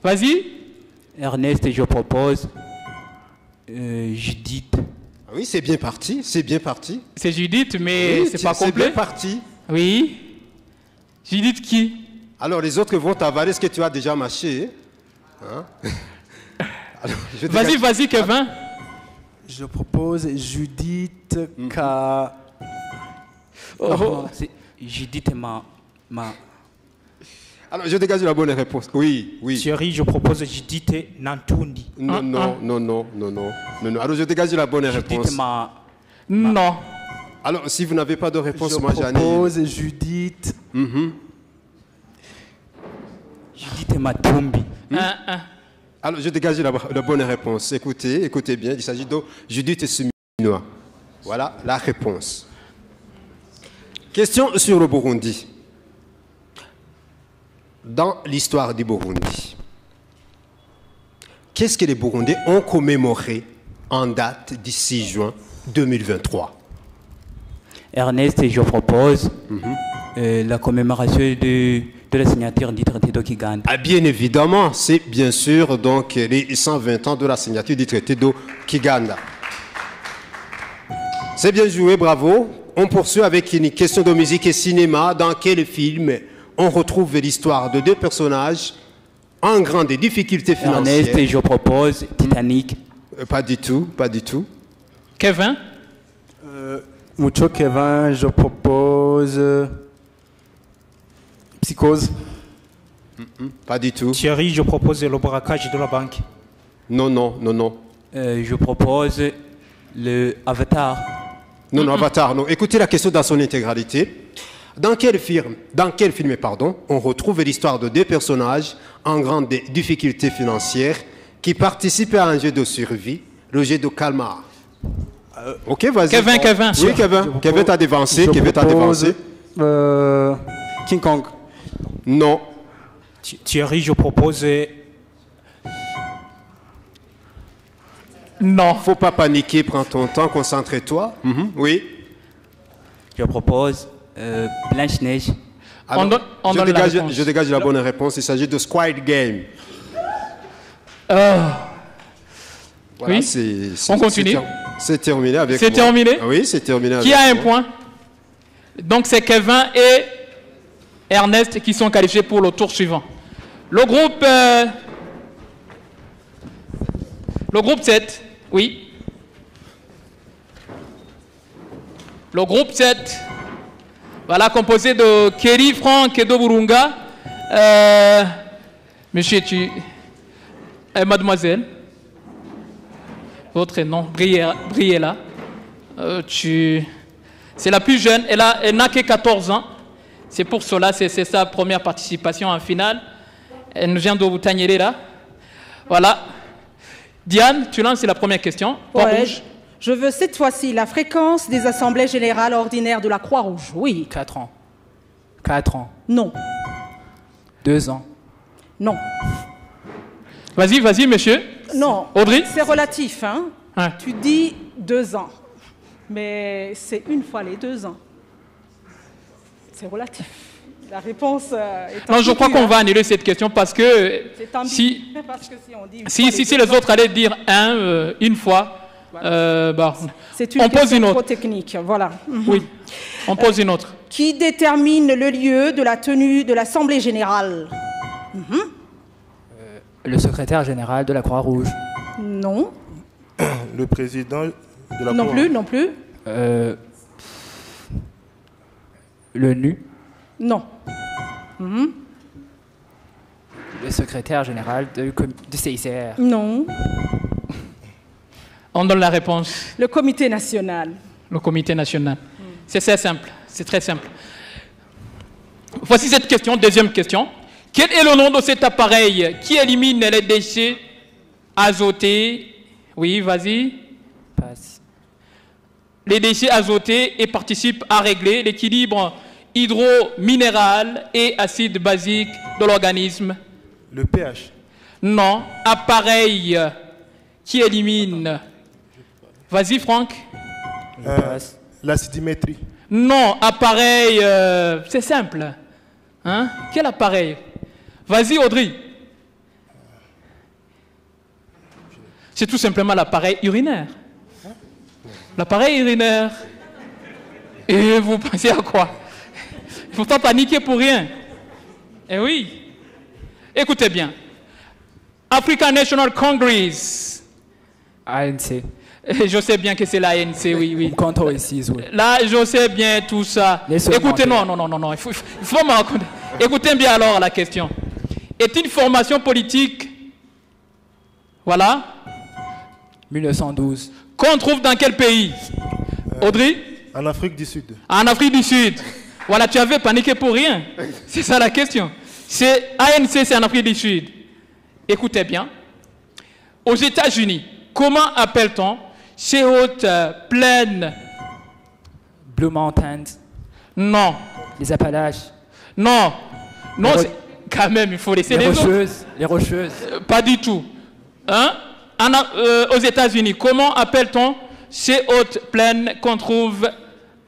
S1: Vas-y.
S7: Ernest, je propose Judith.
S2: Oui, c'est bien parti, c'est bien parti.
S1: C'est Judith, mais
S2: oui,
S1: c'est pas complet.
S2: C'est bien parti.
S1: Oui. Judith qui?
S2: Alors, les autres vont t'avaler ce que tu as déjà mâché. Hein?
S1: Vas-y, Kevin.
S16: Je propose Judith K.
S7: Judith ma...
S2: Alors, je dégage la bonne réponse. Oui.
S6: Thierry, je propose Judith Nantundi.
S2: Non. Alors, je dégage la bonne réponse.
S1: Non.
S2: Alors, si vous n'avez pas de réponse, moi j'en ai.
S16: Je propose Judith.
S7: Judith Matumbi.
S2: Alors, je dégage la bonne réponse. Écoutez bien, il s'agit de Judith Suminwa. Voilà la réponse. Question sur le Burundi. Dans l'histoire du Burundi, qu'est-ce que les Burundais ont commémoré en date du 6 juin 2023?
S7: Ernest, je propose la commémoration de la signature du traité de Kigali.
S2: Ah, bien évidemment, c'est bien sûr donc les 120 ans de la signature du traité de Kigali. C'est bien joué, bravo. On poursuit avec une question de musique et cinéma. Dans quel film on retrouve l'histoire de deux personnages en grande difficulté financière?
S7: Ernest, je propose Titanic.
S2: Pas du tout.
S1: Kevin?
S16: Mucho Kevin, je propose Psychose.
S2: Pas du tout.
S6: Thierry, je propose le braquage de la banque.
S2: Non.
S7: Je propose le Avatar.
S2: Non, Avatar, non. Écoutez la question dans son intégralité. Dans quel film, on retrouve l'histoire de deux personnages en grande difficulté financière qui participent à un jeu de survie, le jeu de calmar? Ok, vas-y.
S1: Kevin.
S2: Oui, Kevin t'a dévancé.
S16: King Kong.
S2: Non.
S6: Thierry, je propose...
S1: Non.
S2: Faut pas paniquer, prends ton temps, concentre-toi. Oui.
S7: Je propose Blanche-Neige.
S2: Je dégage la bonne réponse. Il s'agit de Squid Game. Voilà,
S1: oui. On continue.
S2: C'est terminé avec moi.
S1: C'est terminé?
S2: Oui, c'est terminé avec
S1: Qui a un point? Donc c'est Kevin et Ernest qui sont qualifiés pour le tour suivant. Le groupe 7, oui. Le groupe 7, voilà, composé de Kerry, Franck et de Burunga. Monsieur, mademoiselle, votre nom, Briella. C'est la plus jeune, elle n'a que 14 ans. C'est pour cela, c'est sa première participation en finale. Elle nous vient de Butanyerera. Voilà. Diane, tu lances la première question.
S5: Ouais, Je veux cette fois-ci la fréquence des assemblées générales ordinaires de la Croix-Rouge. Oui.
S7: 4 ans. 4 ans.
S5: Non.
S7: 2 ans.
S5: Non.
S1: Vas-y, vas-y, monsieur.
S5: Non.
S1: Audrey?
S5: C'est relatif, hein?
S1: Ouais.
S5: Tu dis 2 ans. Mais c'est une fois les 2 ans. C'est relatif. La réponse est
S1: Non, je crois qu'on va annuler cette question parce que
S5: c'est ambigu.
S1: si
S5: Parce que si on dit
S1: si les autres allaient dire une fois, bah,
S5: c'est une
S1: on pose
S5: question
S1: une
S5: trop
S1: autre.
S5: technique. Voilà.
S1: Oui, on pose une autre.
S5: Qui détermine le lieu de la tenue de l'Assemblée générale?
S7: Le secrétaire général de la Croix-Rouge.
S5: Non.
S4: Le président de la
S5: Non
S4: Cour.
S5: plus, non plus.
S7: L'ONU.
S5: Non.
S7: Le secrétaire général du CICR.
S5: Non.
S1: On donne la réponse.
S5: Le comité national.
S1: Le comité national. C'est très simple. C'est très simple. Voici cette question, deuxième question. Quel est le nom de cet appareil qui élimine les déchets azotés? Oui, vas-y.
S7: Passe.
S1: Les déchets azotés et participe à régler l'équilibre hydro-minéral et acide basique de l'organisme.
S4: Le pH.
S1: Non, appareil qui élimine. Vas-y, Franck.
S4: L'acidimétrie.
S1: Non, appareil, c'est simple. Hein? Quel appareil? Vas-y, Audrey. C'est tout simplement l'appareil urinaire. L'appareil urinaire. Et vous pensez à quoi? Il faut pas paniquer pour rien. Eh oui. Écoutez bien. African National Congress.
S7: ANC.
S1: Je sais bien que c'est l'ANC, oui, oui.
S7: Contrôle ici, oui.
S1: Là, je sais bien tout ça. Écoutez, non, il faut me raconter. Écoutez bien alors la question. Est une formation politique, voilà,
S7: 1912.
S1: qu'on trouve dans quel pays? Audrey?
S4: En Afrique du Sud.
S1: En Afrique du Sud. Voilà, tu avais paniqué pour rien. C'est ça la question. C'est ANC, c'est en Afrique du Sud. Écoutez bien. Aux États-Unis, comment appelle-t-on ces hautes plaines?
S7: Blue Mountains.
S1: Non.
S7: Les Appalaches.
S1: Non. Non, quand même, il faut laisser les
S7: Rocheuses. Les Rocheuses.
S1: Pas du tout. Hein? Aux États-Unis, comment appelle-t-on ces hautes plaines qu'on trouve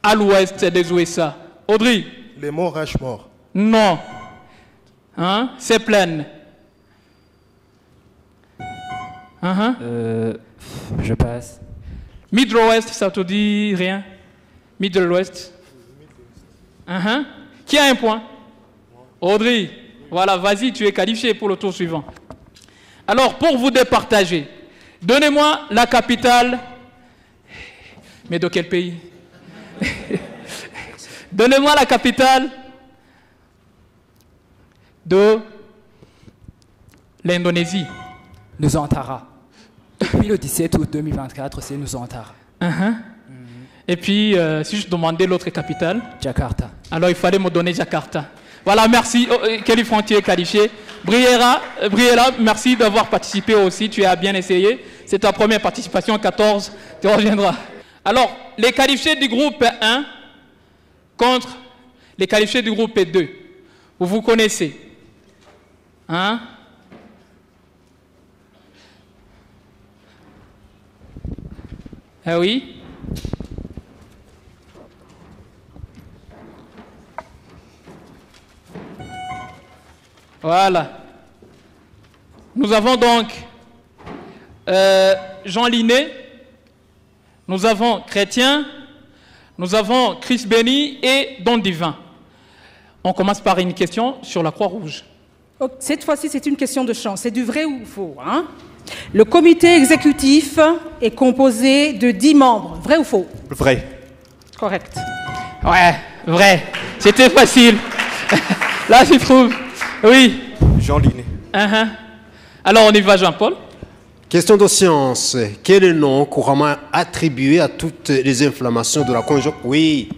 S1: à l'ouest des USA? Audrey?
S4: Les monts Rushmore.
S1: Non. Hein? Ces plaines.
S7: Je passe.
S1: Middle West, ça te dit rien? Middle West. Qui a un point? Audrey. Voilà, vas-y, tu es qualifié pour le tour suivant. Alors, pour vous départager, donnez-moi la capitale. Mais de quel pays? Donnez-moi la capitale de l'Indonésie.
S7: Nusantara. Depuis le 17 août 2024, c'est Nusantara.
S1: Et puis, si je demandais l'autre capitale?
S7: Jakarta.
S1: Alors, il fallait me donner Jakarta. Voilà, merci. Kelly Frontier qualifié. Briella, merci d'avoir participé aussi. Tu as bien essayé. C'est ta première participation, 14. Tu reviendras. Alors, les qualifiés du groupe 1 contre les qualifiés du groupe 2. Vous vous connaissez. Hein? Ah oui? Voilà. Nous avons donc Jean Linet, nous avons Chrétien, nous avons Chris Benny et Don Divin. On commence par une question sur la Croix-Rouge.
S5: Cette fois-ci, c'est une question de chance. C'est du vrai ou faux, hein? Le comité exécutif est composé de 10 membres. Vrai ou faux?
S16: Vrai.
S5: Correct.
S1: Ouais, vrai. C'était facile. Là, je trouve. Oui.
S16: Jean Linet.
S1: Alors, on y va, Jean-Paul.
S2: Question de science. Quel est le nom couramment attribué à toutes les inflammations de la conjonctivite? Oui.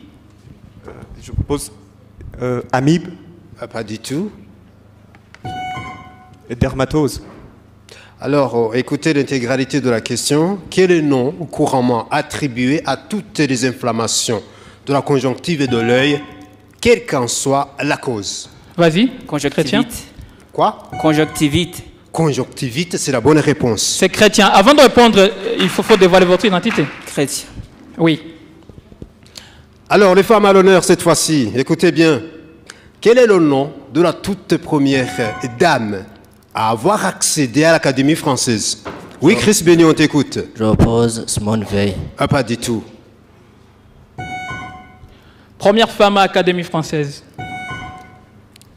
S16: Je propose amibe.
S2: Pas du tout.
S16: Dermatose.
S2: Alors, écoutez l'intégralité de la question. Quel est le nom couramment attribué à toutes les inflammations de la conjonctive et de l'œil, quelle qu'en soit la cause?
S1: Vas-y.
S12: Conjonctivite.
S2: Quoi?
S12: Conjonctivite.
S2: Conjonctivite, c'est la bonne réponse.
S1: C'est chrétien. Avant de répondre, il faut dévoiler votre identité.
S12: Chrétien.
S1: Oui.
S2: Alors, les femmes à l'honneur cette fois-ci, écoutez bien. Quel est le nom de la toute première dame à avoir accédé à l'Académie française? Oui, Chris Béni, on t'écoute.
S9: Je propose Simone Veil.
S2: Ah, pas du tout.
S1: Première femme à l'Académie française.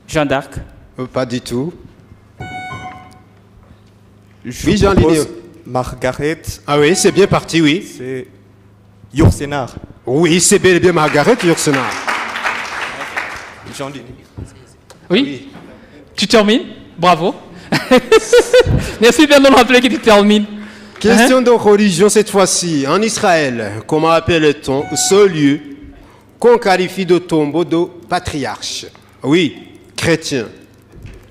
S12: Jeanne d'Arc.
S2: Pas du tout.
S6: Oui, Jean-Liné. Margaret.
S2: Ah oui, c'est bien parti, oui.
S6: C'est Yourcenar.
S2: Oui, c'est bel et bien Margaret Yourcenar.
S6: Jean-Liné.
S1: Oui. Tu termines? Bravo. Merci bien de nous rappeler que tu termines.
S2: Question de religion cette fois-ci. En Israël, comment appelle-t-on ce lieu qu'on qualifie de tombeau de patriarche? Oui, chrétien.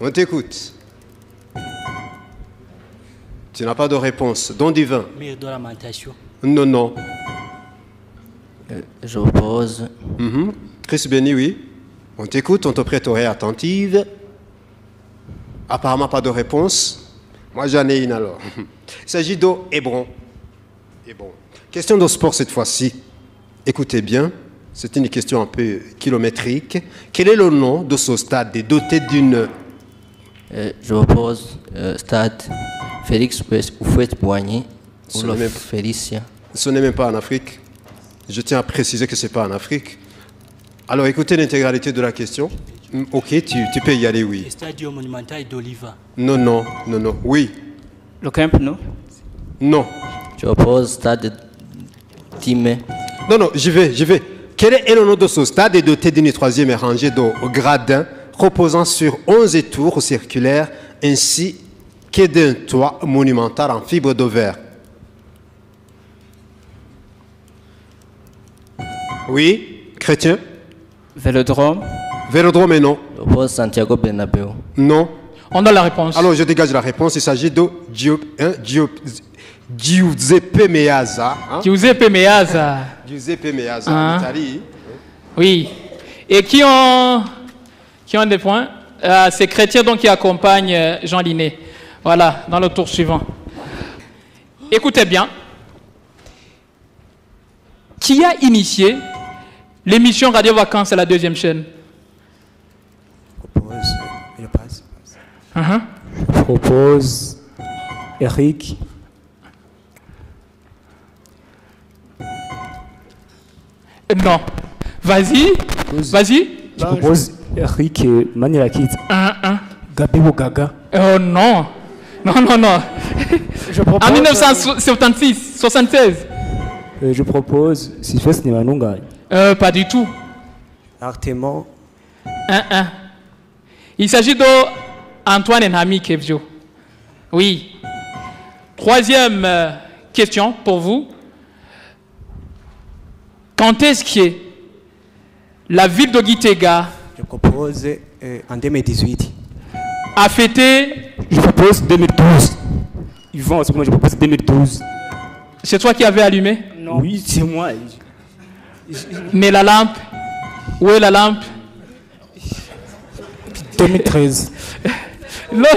S2: On t'écoute. Tu n'as pas de réponse. Don divin.
S8: Mur de lamentation.
S2: Non, non.
S9: Je propose.
S2: Chris Béni, oui. On t'écoute, on te prête oreille attentive. Apparemment pas de réponse. Moi j'en ai une alors. Il s'agit d'Hébron. Hébron. Question de sport cette fois-ci. Écoutez bien, c'est une question un peu kilométrique. Quel est le nom de ce stade doté d'une...
S9: Je propose stade Félix Houphouët-Boigny ou le Félicia.
S2: Ce n'est même pas en Afrique. Je tiens à préciser que ce n'est pas en Afrique. Alors écoutez l'intégralité de la question. Ok, tu peux y aller, oui.
S8: Le stade monumental d'Oliva.
S2: Non, non, non, non. Oui.
S12: Le Camp Nou.
S2: Non.
S9: Je propose stade Timé.
S2: Non, non, j'y vais. Quel est le nom de ce stade doté d'une troisième rangée de gradins reposant sur 11 tours circulaires ainsi que d'un toit monumental en fibre de verre? Oui, chrétien.
S12: Vélodrome.
S2: Vélodrome et non.
S9: Je propose Santiago Bernabéu.
S2: Non.
S1: On a la réponse.
S2: Alors je dégage la réponse. Il s'agit de Giuseppe Meazza.
S1: Giuseppe Meazza.
S2: Giuseppe Meazza, en Italie.
S1: Oui. Et qui ont des points? C'est Chrétien donc qui accompagne Jean Liné. Voilà, dans le tour suivant. Écoutez bien. Qui a initié l'émission Radio Vacances à la deuxième chaîne?
S10: Je propose Eric.
S1: Non. Vas-y.
S10: Je propose Eric Manilakit. Gabi Bogaga.
S1: Oh non. Non.
S11: Je propose,
S1: en 1976, 76.
S10: Je propose Sylvestre Nimanunga.
S1: Pas du tout.
S6: Artemon.
S1: Il s'agit d'Antoine Nhami Kevjo. Oui. Troisième question pour vous. Quand est-ce que la ville de Gitega,
S6: Je propose en 2018.
S1: a fêté...
S10: Je propose 2012. Yvon, je propose 2012.
S1: C'est toi qui avais allumé?
S10: Non. Oui, c'est moi.
S1: Mais la lampe? Où est la lampe?
S10: 2013.
S1: Non.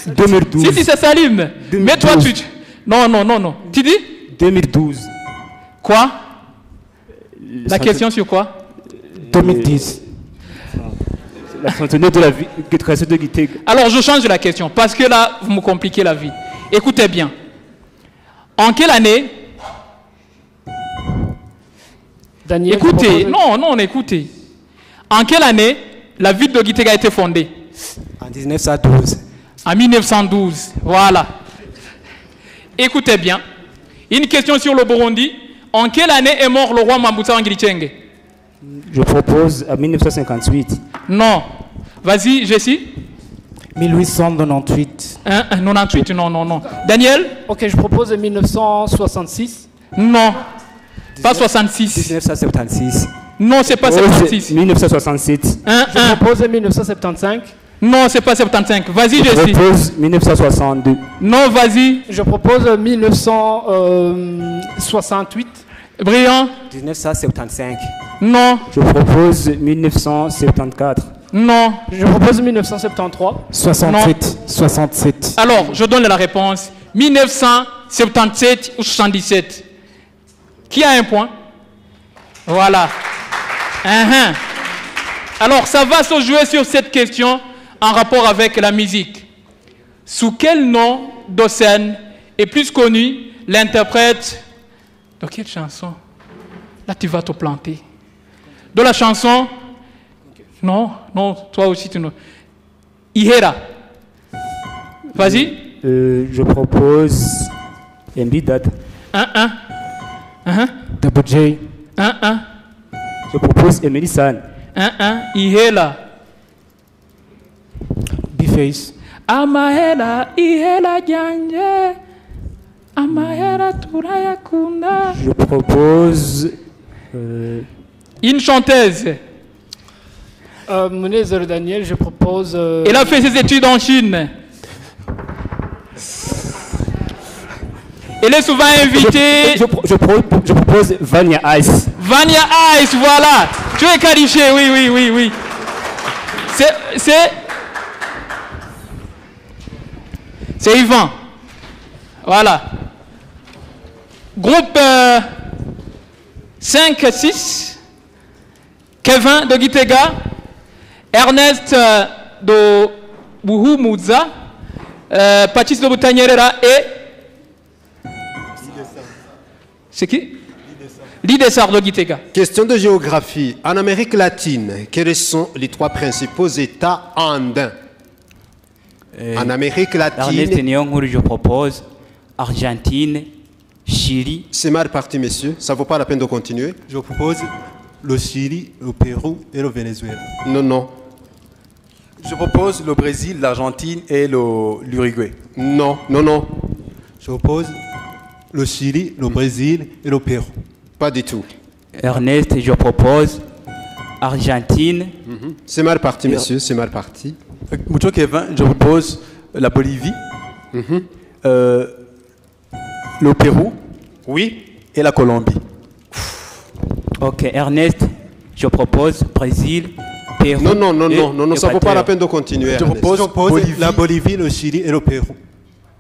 S10: 2012.
S1: Si, ça s'allume. Mais toi, tu... Non. Tu dis?
S10: 2012.
S1: Quoi? La question sur quoi?
S10: 2010. La centenaire de la vie de Gitega.
S1: Alors, je change la question, parce que là, vous me compliquez la vie. Écoutez bien. En quelle année...
S11: Daniel,
S1: écoutez, écoutez. En quelle année la ville de Gitega a été fondée?
S6: En 1912.
S1: En 1912, voilà. Écoutez bien. Une question sur le Burundi. En quelle année est mort le roi Mambusa Ngirichenge?
S10: Je propose à 1958.
S1: Non. Vas-y, Jessie.
S11: 1898.
S1: 98, non. Daniel?
S11: Ok, je propose 1966.
S1: Non. Pas 66.
S6: 1976.
S1: Non, c'est pas 76.
S10: 1967.
S11: Je propose 1975.
S1: Non, c'est pas 75. Vas-y,
S10: Je
S1: Jessie.
S10: propose 1962.
S1: Non, vas-y.
S11: Je propose 1968.
S1: Brillant.
S10: 1975.
S1: Non.
S10: Je propose 1974.
S1: Non.
S11: Je propose 1973.
S10: 67. 67.
S1: Alors, je donne la réponse. 1977 ou 77. Qui a un point? Voilà. Alors, ça va se jouer sur cette question en rapport avec la musique. Sous quel nom de scène est plus connu l'interprète de quelle chanson? Là, tu vas te planter. De la chanson? Non, non, toi aussi tu ne. Ihera. Vas-y.
S10: Je propose Mbidad. Double J. Je propose Emily San.
S1: Ihela.
S10: B-Face.
S1: Amahera, Ihela Janje. Amahera Turaya Kunda.
S10: Je propose.
S1: Une chanteuse.
S11: Munezero Daniel, je propose.
S1: Elle a fait ses études en Chine. Elle est souvent invitée.
S10: Je propose Vania Ice.
S1: Vania Ice, voilà. Tu es qualifié, oui. C'est Yvan. Voilà. Groupe 5-6. Kevin de Gitega. Ernest de Buhumuza. Patrice de Boutanyerera et. C'est qui? L'Idessar de Gitega.
S2: Question de géographie. En Amérique latine, quels sont les 3 principaux États andins? En Amérique latine.
S7: Ernest Nyonguru, je propose Argentine, Chili.
S2: C'est mal parti, messieurs. Ça ne vaut pas la peine de continuer.
S16: Je propose le Chili, le Pérou et le Venezuela.
S2: Non.
S16: Je propose le Brésil, l'Argentine et l'Uruguay.
S2: Non.
S16: Je propose le Chili, le Brésil et le Pérou.
S2: Pas du tout.
S7: Ernest, je propose Argentine.
S2: C'est mal parti, messieurs, c'est mal parti.
S16: Mucho Kevin, je propose la Bolivie, le Pérou,
S2: oui,
S16: et la Colombie.
S7: Ok, Ernest, je propose Brésil, Pérou.
S2: Non, ça ne vaut pas la peine de continuer.
S16: Je propose la Bolivie, le Chili et le Pérou.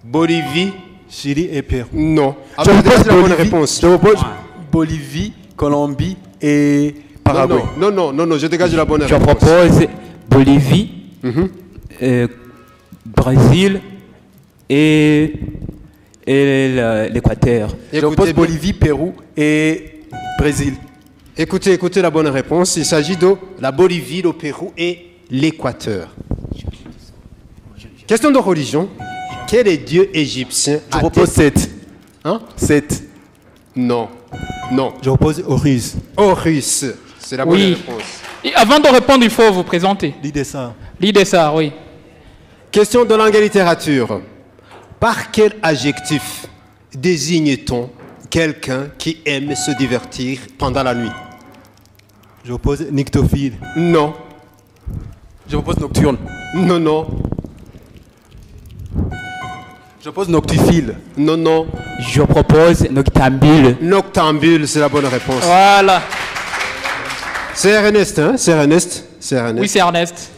S2: Bolivie,
S16: Chili et Pérou.
S2: Non.
S16: Je propose la bonne réponse. Je propose Bolivie, Colombie et Paraguay.
S2: Non, je dégage la bonne réponse.
S7: Je propose Bolivie, Brésil et l'Équateur.
S16: Je propose Bolivie, Pérou et Brésil.
S2: Écoutez la bonne réponse. Il s'agit de la Bolivie, le Pérou et l'Équateur. Question de religion. Quel est Dieu égyptien?
S16: Je propose 7.
S2: Hein?
S16: 7.
S2: Non.
S16: Je propose Horus.
S2: Horus. C'est la bonne réponse.
S1: Et avant de répondre, il faut vous présenter.
S11: L'Idessar,
S1: oui.
S2: Question de langue et littérature. Par quel adjectif désigne-t-on quelqu'un qui aime se divertir pendant la nuit?
S16: Je propose nyctophile.
S2: Non.
S16: Je propose nocturne.
S2: Non.
S16: Je propose noctuphile.
S2: Non.
S7: Je propose noctambule.
S2: Noctambule, c'est la bonne réponse.
S1: Voilà.
S2: C'est Ernest, hein? C'est Ernest.
S1: Oui, c'est Ernest.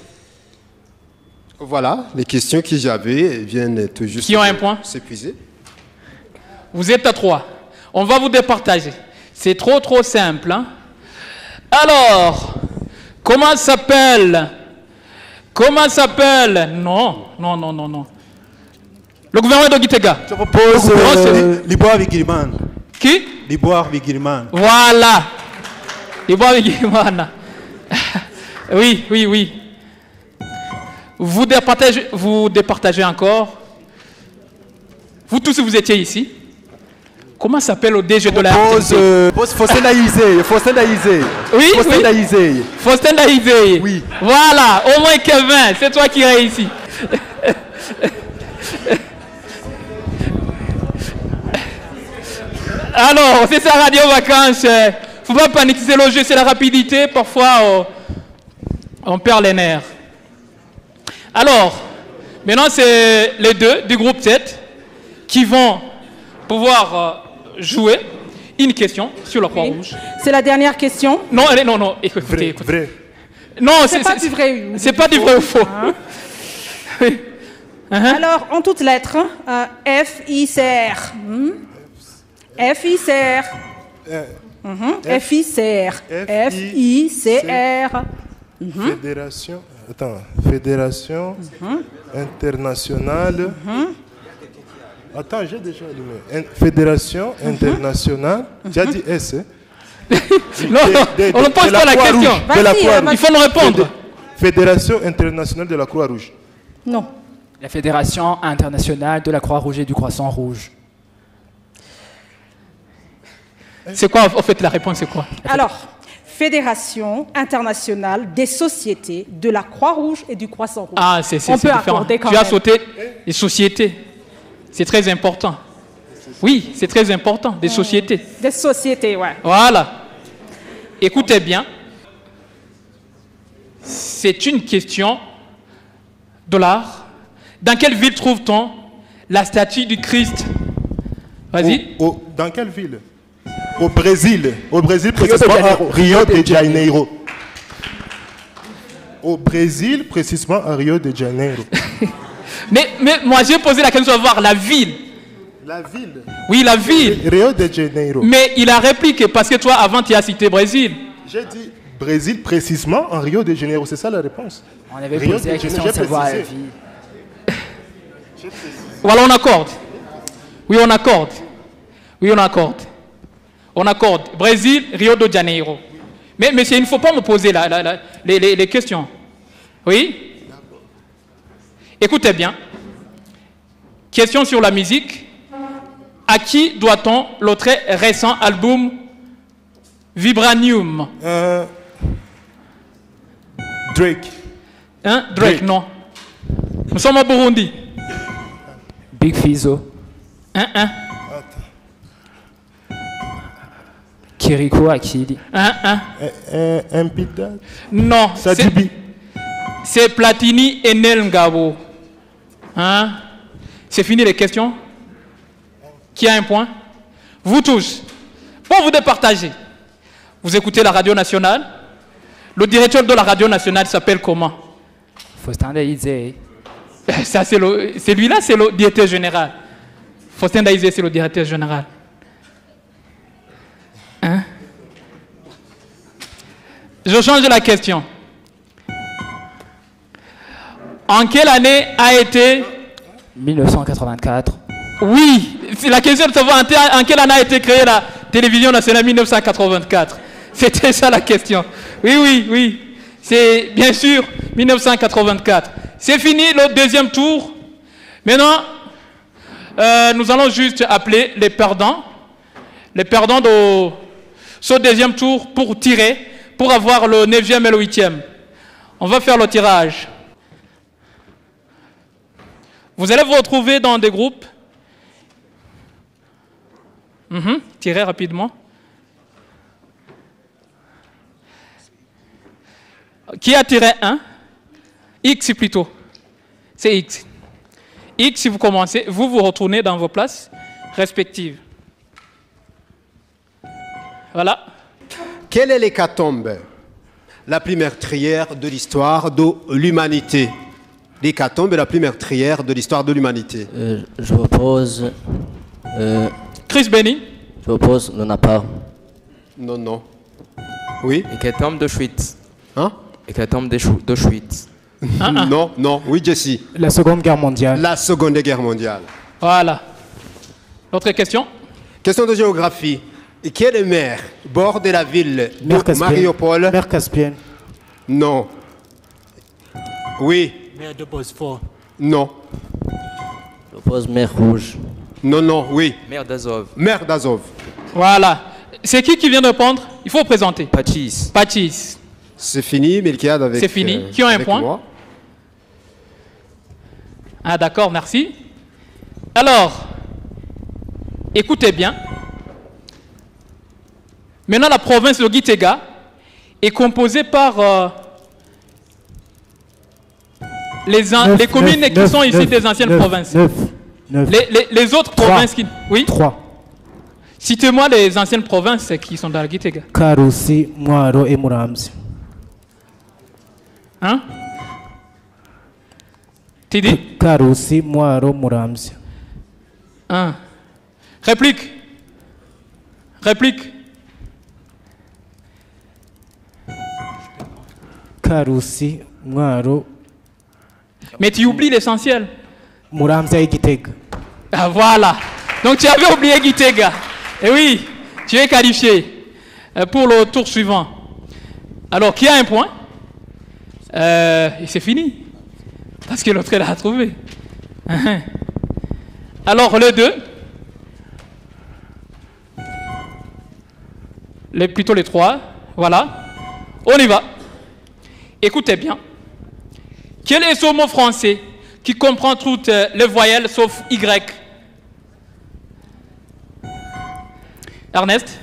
S2: Voilà, les questions que j'avais viennent tout juste.
S1: Qui ont un point?
S2: S'épuiser.
S1: Vous êtes à 3. On va vous départager. C'est trop simple. Hein? Alors, comment s'appelle? Non. Le gouvernement de Gitega.
S16: Je propose Liboire Vigilman.
S1: Qui?
S16: Liboire Vigilman.
S1: Voilà. Liboire Vigilman. Oui. Vous départagez encore. Vous tous, vous étiez ici. Comment s'appelle le DG de la RTC?
S16: Faustin Daïzé.
S1: Oui. Faustin Daïzé.
S16: Oui.
S1: Voilà, au moins Kevin, c'est toi qui réussis. Alors, c'est ça Radio Vacances. Faut pas paniquer, c'est le jeu, c'est la rapidité. Parfois, on perd les nerfs. Alors, maintenant, c'est les deux du groupe 7 qui vont pouvoir jouer une question sur la Croix-Rouge.
S5: C'est la dernière question.
S1: Non, non, écoutez.
S16: Vrai.
S1: Non,
S5: c'est pas du vrai.
S1: C'est pas du vrai ou faux. Oui.
S5: Alors, en toutes lettres, F-I-C-R. F-I-C-R. F-I-C-R. F-I-C-R.
S17: Fédération. Attends. Fédération internationale. Attends, j'ai déjà allumé. Fédération internationale. J'ai dit S.
S1: Non, on ne pose pas la question. Il faut nous répondre.
S17: Fédération internationale de la Croix-Rouge.
S5: Non.
S12: La Fédération internationale de la Croix-Rouge et du Croissant Rouge.
S1: C'est quoi, en fait, la réponse, c'est quoi?
S5: Alors, Fédération internationale des sociétés de la Croix-Rouge et du Croissant Rouge.
S1: Ah, c'est différent. Tu as sauté les sociétés. C'est très important. Oui, c'est très important, des sociétés.
S5: Des sociétés, ouais.
S1: Voilà. Écoutez bien. C'est une question de l'art. Dans quelle ville trouve-t-on la statue du Christ? Vas-y.
S17: Dans quelle ville? Au Brésil. Au Brésil, précisément à Rio de Janeiro. Au Brésil, précisément à Rio de Janeiro.
S1: mais moi, j'ai posé la question de voir la ville.
S17: La ville?
S1: Oui, la ville.
S17: Rio de Janeiro.
S1: Mais il a répliqué parce que toi, avant, tu as cité Brésil.
S17: J'ai dit Brésil, précisément en Rio de Janeiro. C'est ça la réponse.
S12: On avait posé la question de savoir la ville.
S1: Voilà, on accorde. Oui, on accorde. Oui, on accorde. On accorde. Brésil, Rio de Janeiro. Mais monsieur, il ne faut pas me poser les questions. Oui? Écoutez bien. Question sur la musique. À qui doit-on le très récent album Vibranium?
S17: Drake.
S1: Hein? Drake, non. Nous sommes au Burundi.
S12: Big Fizzo. Kiriko Akili.
S17: Impida.
S1: Non.
S17: Sadibi.
S1: C'est Platini Enel Ngabo. Hein? C'est fini les questions? Qui a un point? Vous tous. Pour vous départager. Vous écoutez la radio nationale. Le directeur de la radio nationale s'appelle comment?
S12: Faustin Daïzé.
S1: Ça, c'est lui-là, c'est le directeur général. Faustin Daïzé, c'est le directeur général. Hein? Je change la question. En quelle année a été...
S12: 1984.
S1: Oui, c'est la question de savoir en quelle année a été créée la télévision nationale 1984. C'était ça la question. Oui. C'est bien sûr 1984. C'est fini le deuxième tour. Maintenant, nous allons juste appeler les perdants. Les perdants de ce deuxième tour pour tirer, pour avoir le 9e et le 8e. On va faire le tirage. Vous allez vous retrouver dans des groupes. Tirez rapidement. Qui a tiré 1? X plutôt. C'est X. X, si vous commencez, vous vous retournez dans vos places respectives. Voilà.
S2: Quelle est l'hécatombe la plus meurtrière de l'histoire de l'humanité? L'hécatombe est la plus meurtrière de l'histoire de l'humanité.
S9: Je propose...
S1: Chris Benny.
S9: Je propose le Napalm.
S2: Non. Oui.
S15: Hécatombe d'Auschwitz.
S2: Hein?
S15: Hécatombe d'Auschwitz.
S2: Non. Oui, Jesse.
S10: La Seconde Guerre mondiale.
S2: La Seconde Guerre mondiale.
S1: Voilà. Autre question?
S2: Question de géographie. Et quelle mer borde la ville de Mariupol?
S10: Mer Caspienne.
S2: Non. Oui.
S8: Mer de Bosphore.
S2: Non.
S9: Je propose Mer Rouge.
S2: Non, oui.
S15: Mer d'Azov.
S2: Mer d'Azov.
S1: Voilà. C'est qui vient de répondre? Il faut présenter.
S15: Pachis.
S2: C'est fini, Melchiad avec...
S1: C'est fini. Qui a un point?
S2: Moi.
S1: Ah d'accord, merci. Alors, écoutez bien. Maintenant, la province de Gitega est composée par les communes qui sont ici des anciennes provinces. Les autres provinces qui... Oui
S10: 3.
S1: Citez-moi les anciennes provinces qui sont dans la Gitega.
S10: Karusi, Mwaro et Muramzi.
S1: Hein? Tu dis?
S10: Karusi, Mwaro, Muramzi.
S1: Hein? Réplique. Réplique.
S10: Karusi, Mwaro.
S1: Mais tu oublies l'essentiel.
S10: Muramzi et Gitega.
S1: Ah voilà. Donc tu avais oublié Gitega. Et oui, tu es qualifié pour le tour suivant. Alors, qui a un point? Et c'est fini. Parce que l'autre l'a trouvé. Alors, le 2. Plutôt les 3. Voilà. On y va. Écoutez bien. Quel est ce mot français qui comprend toutes les voyelles sauf Y? Ernest?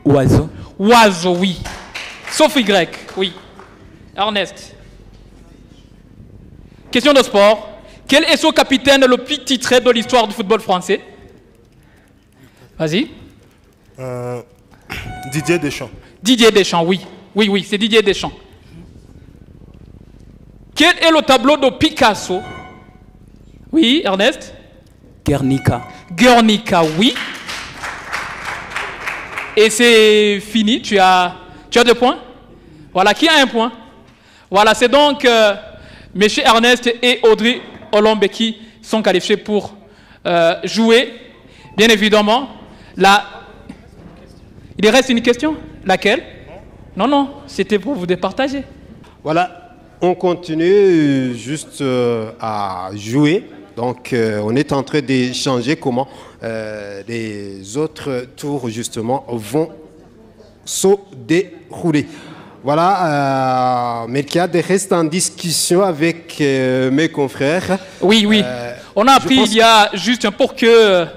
S7: Oiseau.
S1: Oiseau, oui. Sauf Y, oui. Ernest. Question de sport. Quel est ce capitaine le plus titré de l'histoire du football français? Vas-y.
S17: Didier Deschamps.
S1: Didier Deschamps, oui. Oui, oui, c'est Didier Deschamps. Quel est le tableau de Picasso? Oui, Ernest?
S7: Guernica.
S1: Guernica, oui. Et c'est fini, tu as 2 points. Voilà, qui a un point? Voilà, c'est donc M. Ernest et Audrey Olombe qui sont qualifiés pour jouer. Bien évidemment, il reste une question. Laquelle? Non, non, c'était pour vous départager.
S2: Voilà, on continue juste à jouer. Donc, on est en train d'échanger comment les autres tours, justement, vont se dérouler. Voilà, Melchiade reste en discussion avec mes confrères.
S1: Oui, oui. On a appris il y a juste pour que...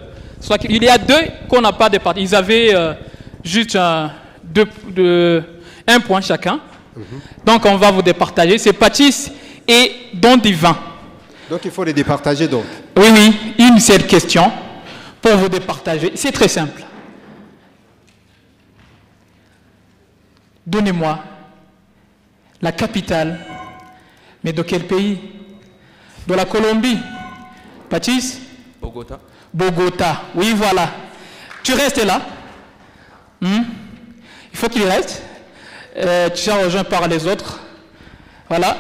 S1: il y a 2 qu'on n'a pas départagé. Ils avaient juste un point chacun. Donc, on va vous départager. C'est Patis et Don Divin.
S2: Donc, il faut les départager, donc.
S1: Oui, oui. Une seule question pour vous départager. C'est très simple. Donnez-moi la capitale. Mais de quel pays? De la Colombie. Patis?
S15: Bogota.
S1: Bogota. Oui, voilà. Tu restes là. Il faut qu'il reste. Tu seras rejoint par les autres. Voilà.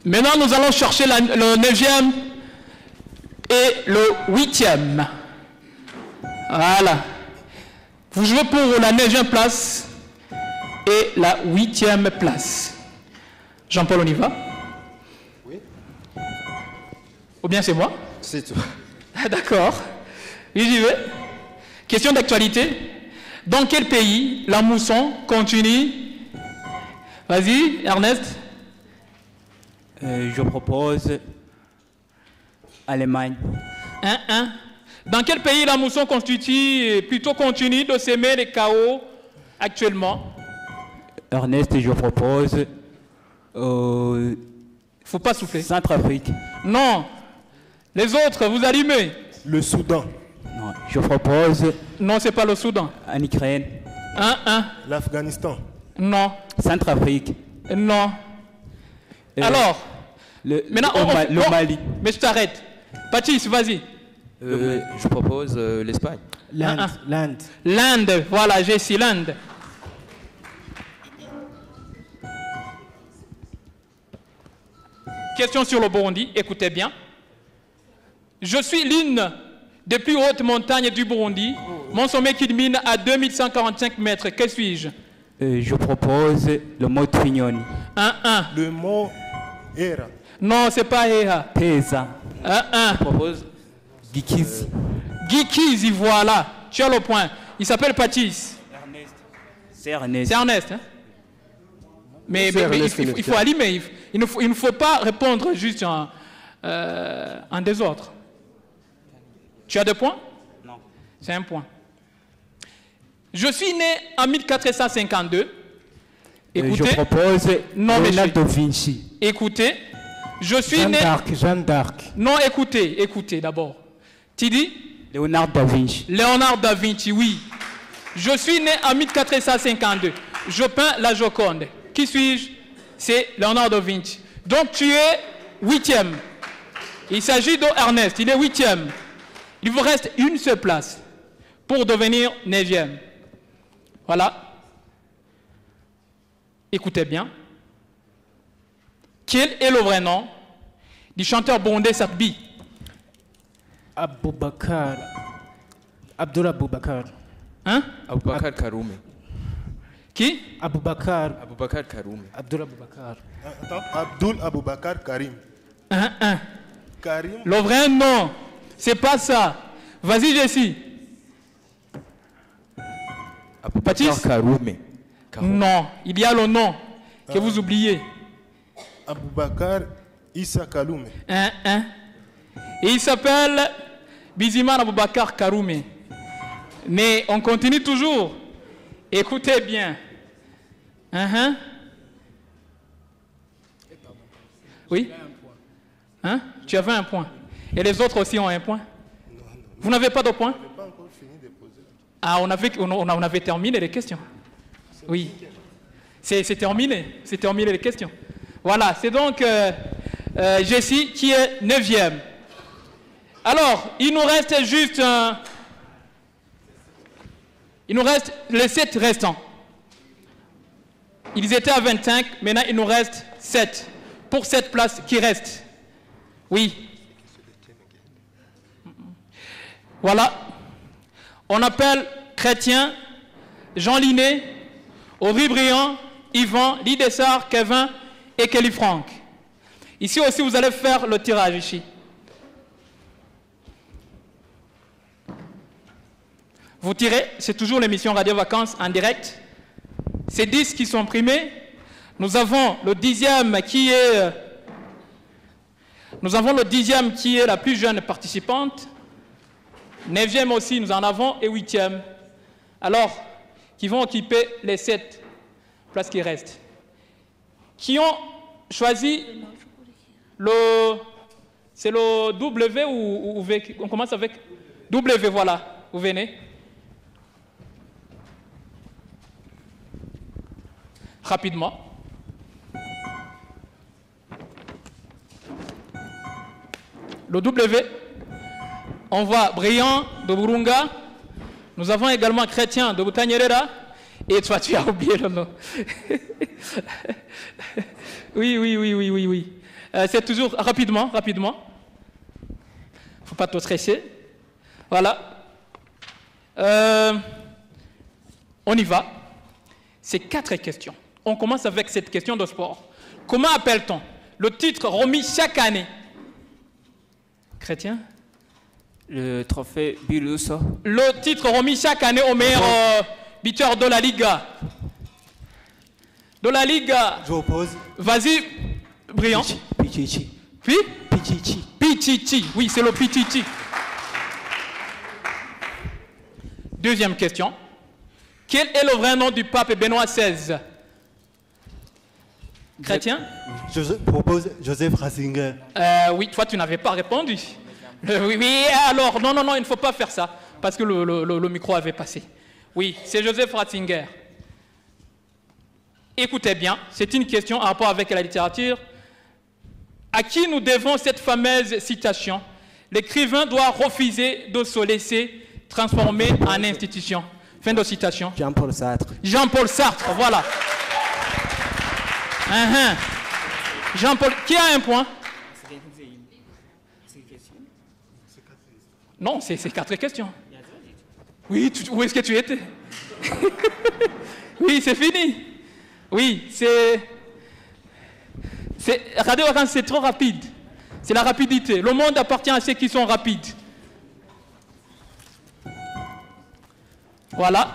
S1: Maintenant, nous allons chercher le 9e et le 8e. Voilà. Vous jouez pour la 9e place et la 8e place. Jean-Paul, on y va?
S2: Oui.
S1: Ou bien c'est moi?
S2: C'est tout.
S1: D'accord. Oui, j'y vais. Question d'actualité. Dans quel pays la mousson continue? Vas-y, Ernest.
S7: Je propose Allemagne.
S1: Dans quel pays la mousson continue de s'aimer les chaos actuellement?
S7: Ernest, je propose...
S1: faut pas souffler.
S7: Centrafrique.
S1: Non. Les autres, vous allumez.
S17: Le Soudan.
S7: Non, je propose...
S1: Non, c'est pas le Soudan.
S7: En Ukraine.
S17: L'Afghanistan.
S1: Non.
S7: Centrafrique.
S1: Non. Alors, maintenant,
S7: le Mali.
S1: Mais je t'arrête. Patrice, vas-y.
S15: Je propose l'Espagne.
S10: L'Inde.
S1: L'Inde, voilà, j'ai ici l'Inde. Question sur le Burundi, écoutez bien. Je suis l'une des plus hautes montagnes du Burundi. Mon sommet culmine à 2145 mètres. Que suis-je?
S7: Je propose le mot Trignoni.
S17: Le mot Hera.
S1: Non, c'est pas Hera.
S7: Pesa.
S15: Je propose
S7: Gikizi.
S1: Gikizi, voilà. Tu as le point. Il s'appelle Patis.
S7: Ernest. C'est Ernest.
S1: C'est Ernest. Hein? Mais il faut allumer. Il ne faut pas répondre juste en désordre. Tu as 2 points?
S7: Non.
S1: C'est 1 point. Je suis né en 1452. Écoutez.
S10: Je propose
S1: Non,
S10: Leonardo
S1: monsieur.
S10: Vinci.
S1: Écoutez. Je suis
S10: Jeanne
S1: né...
S10: d'Arc, Jeanne d'Arc.
S1: Non, écoutez d'abord. Tu dis
S10: Leonardo da Vinci.
S1: Léonard da Vinci, oui. Je suis né en 1452. Je peins la Joconde. Qui suis-je? C'est Léonard da Vinci. Donc tu es 8e. Il s'agit d'Ernest, il est 8e. Il vous reste une seule place pour devenir 9e. Voilà. Écoutez bien. Quel est le vrai nom du chanteur burundais Sadbi?
S13: Aboubakar. Abdullah Aboubakar.
S1: Hein?
S15: Aboubakar Karoum.
S1: Qui?
S13: Aboubakar.
S15: Aboubakar Karoum.
S13: Abdullah Aboubakar.
S17: Attends, Abdul Aboubakar Karim. Karim.
S1: Le vrai nom, c'est pas ça. Vas-y, Jessie.
S15: Aboubakar Karoum.
S1: Non, il y a le nom que vous oubliez.
S17: Aboubakar Issa Kaloumé.
S1: Et il s'appelle Biziman Aboubakar Karoumé. Mais on continue toujours. Écoutez bien. Oui? Hein? Tu avais un point. Et les autres aussi ont un point? Vous n'avez pas de point? Ah, on avait terminé les questions. Oui. C'est terminé. C'est terminé les questions. Voilà, c'est donc Jessie qui est 9e. Alors, il nous reste juste il nous reste les 7 restants. Ils étaient à 25, maintenant il nous reste 7 pour cette place qui reste. Oui. Voilà. On appelle Chrétien, Jean Liné, Audrey Briand, Yvan, Lidessard, Kevin et Kelly Franck. Ici aussi, vous allez faire le tirage ici. Vous tirez, c'est toujours l'émission Radio Vacances en direct. Ces 10 qui sont primés. Nous avons le 10e qui est... Nous avons le 10e qui est la plus jeune participante. 9e aussi, nous en avons, et 8e. Alors, qui vont occuper les 7 places qui restent. Qui ont choisi le... C'est le W ou V? On commence avec W, voilà. Vous venez. Rapidement. Le W, on voit Briand de Burunga. Nous avons également Chrétien de Butanyerera. Et toi, tu as oublié le nom. Oui. C'est toujours rapidement. Faut pas te stresser. Voilà. On y va. C'est 4 questions. On commence avec cette question de sport. Comment appelle-t-on le titre remis chaque année? Chrétien?
S7: Le trophée Biluso.
S1: Le titre remis chaque année au meilleur buteur de la Liga. De la Liga.
S6: Je oppose.
S1: Vas-y, Briand.
S6: Pichichi.
S1: Puis?
S6: Pichichi.
S1: Pichichi. Oui, c'est le Pichichi. Deuxième question. Quel est le vrai nom du pape Benoît XVI? Chrétien?
S6: Je propose Joseph Ratzinger.
S1: Oui, toi tu n'avais pas répondu. Oui, alors, non, il ne faut pas faire ça, parce que le micro avait passé. Oui, c'est Joseph Ratzinger. Écoutez bien, c'est une question en rapport avec la littérature. À qui nous devons cette fameuse citation? L'écrivain doit refuser de se laisser transformer en institution. Fin de citation.
S6: Jean-Paul Sartre.
S1: Jean-Paul Sartre, voilà. Jean-Paul, qui a un point? Non, c'est 4 questions. Oui, où est-ce que tu étais? Oui, c'est fini. Oui, c'est Radio Vacances, c'est trop rapide. C'est la rapidité. Le monde appartient à ceux qui sont rapides. Voilà.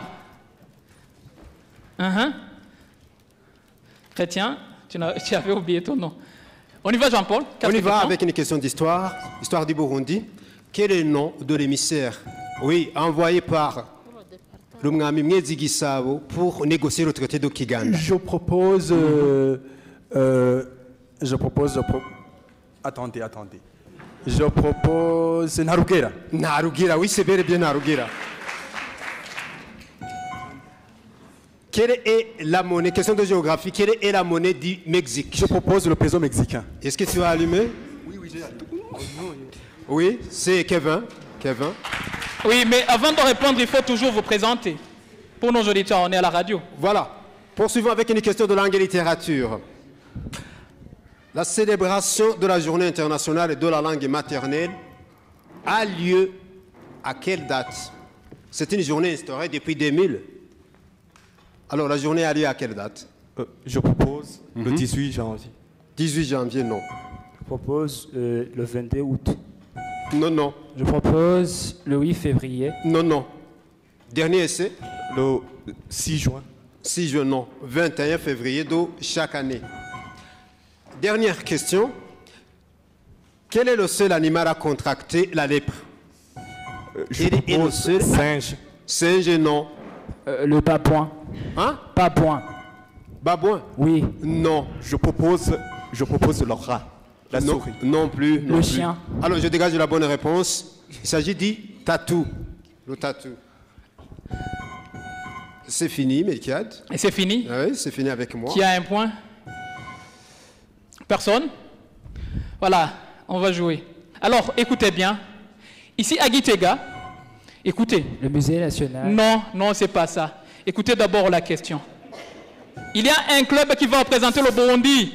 S1: Chrétien, tu avais oublié ton nom. On y va, Jean-Paul?
S2: On y va avec une question d'histoire. Histoire du Burundi. Quel est le nom de l'émissaire? Oui, envoyé par l'Umwami Mwezi Gisabo pour négocier le traité de Kiganda?
S16: Je propose. Attendez. Je propose Narugera.
S2: Narugera, oui, c'est bel et bien Narugera. Quelle est la monnaie, question de géographie, quelle est la monnaie du Mexique?
S16: Je propose le peso mexicain.
S2: Est-ce que tu as allumé?
S16: Oui, j'ai allumé.
S2: Oui, c'est Kevin.
S1: Oui, mais avant de répondre, il faut toujours vous présenter. Pour nos auditeurs, on est à la radio.
S2: Voilà. Poursuivons avec une question de langue et littérature. La célébration de la journée internationale de la langue maternelle a lieu à quelle date? C'est une journée instaurée depuis 2000. Alors, la journée a lieu à quelle date?
S6: Je propose le 18 janvier.
S2: 18 janvier, non.
S10: Je propose le 22 août.
S2: Non.
S10: Je propose le 8 février.
S2: Non. Dernier essai?
S6: Le 6 juin.
S2: 6 juin, non. 21 février de chaque année. Dernière question. Quel est le seul animal à contracter la lèpre?
S6: Je propose singe.
S2: Singe, non.
S10: Le babouin.
S2: Hein?
S10: Babouin.
S2: Babouin?
S10: Oui.
S2: Non.
S6: Je propose le rat. La souris.
S2: Non plus.
S10: Le chien.
S2: Alors, je dégage la bonne réponse. Il s'agit du tatou. Le tatou. C'est fini, Melchiad.
S1: Et c'est fini?
S2: Oui, c'est fini avec moi.
S1: Qui a un point? Personne? Voilà, on va jouer. Alors, écoutez bien. Ici, à Gitega, écoutez.
S10: Le musée national.
S1: Non, c'est pas ça. Écoutez d'abord la question. Il y a un club qui va représenter le Burundi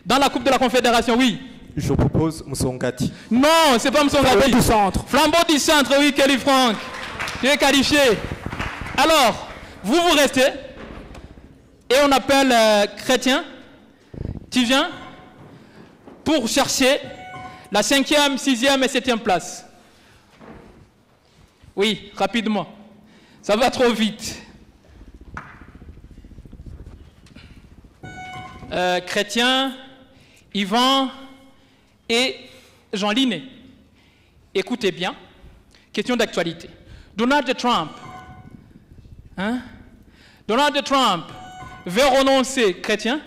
S1: dans la Coupe de la Confédération, oui.
S6: Je propose Moussongati.
S1: Non, c'est pas Moussongati.
S10: Flambeau du centre.
S1: Flambeau du centre, oui, Kelly Franck. Tu es qualifié. Alors, vous restez. Et on appelle Chrétien. Tu viens pour chercher la 5e, 6e et 7e place. Oui, rapidement. Ça va trop vite. Chrétien, Yvan et Jean Liné. Écoutez bien. Question d'actualité. Donald Trump. Donald Trump veut renoncer, Chrétien?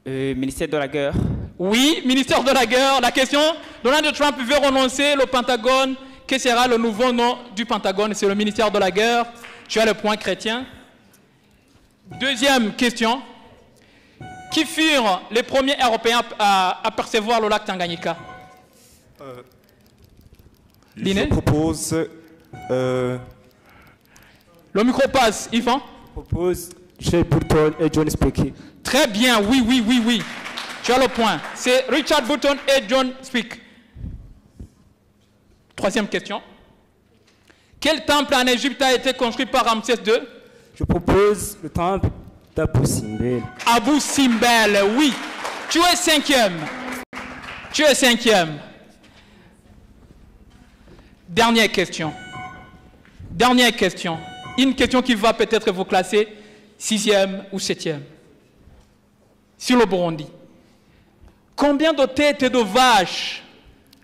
S7: Ministère de la guerre.
S1: Oui, ministère de la guerre. La question, Donald Trump veut renoncer le Pentagone. Quel sera le nouveau nom du Pentagone? C'est le ministère de la guerre. Tu as le point, Chrétien. Deuxième question. Qui furent les premiers Européens à apercevoir le lac Tanganyika?
S6: Je propose...
S1: Le micro passe, Yvan.
S10: Je propose Richard Burton et John Speak.
S1: Très bien, oui. Tu as le point. C'est Richard Burton et John Speak. Troisième question. Quel temple en Égypte a été construit par Ramsès II?
S10: Je propose le temple d'Abou Simbel.
S1: Abou Simbel, oui. Tu es 5e. Dernière question. Une question qui va peut-être vous classer 6e ou 7e. Sur le Burundi. Combien de têtes de vaches?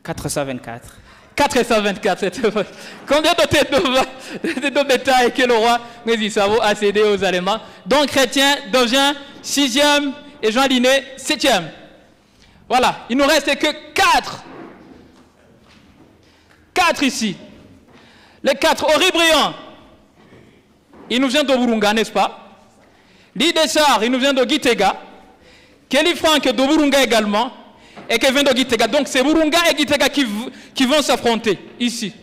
S7: 424.
S1: 424, c'était vrai. Combien de têtes de bétail que le roi Mézissavo a cédé aux Allemands? Donc Chrétien devient 6e et Jean Liné 7e. Voilà, il nous reste que 4. 4 ici. Les 4, Ori Briand, il nous vient de Burunga, n'est-ce pas? Lidessar, il nous vient de Gitega. Kelly Frank de Burunga également. Et qui vient de Gitega. Donc c'est Burunga et Gitega qui vont s'affronter ici.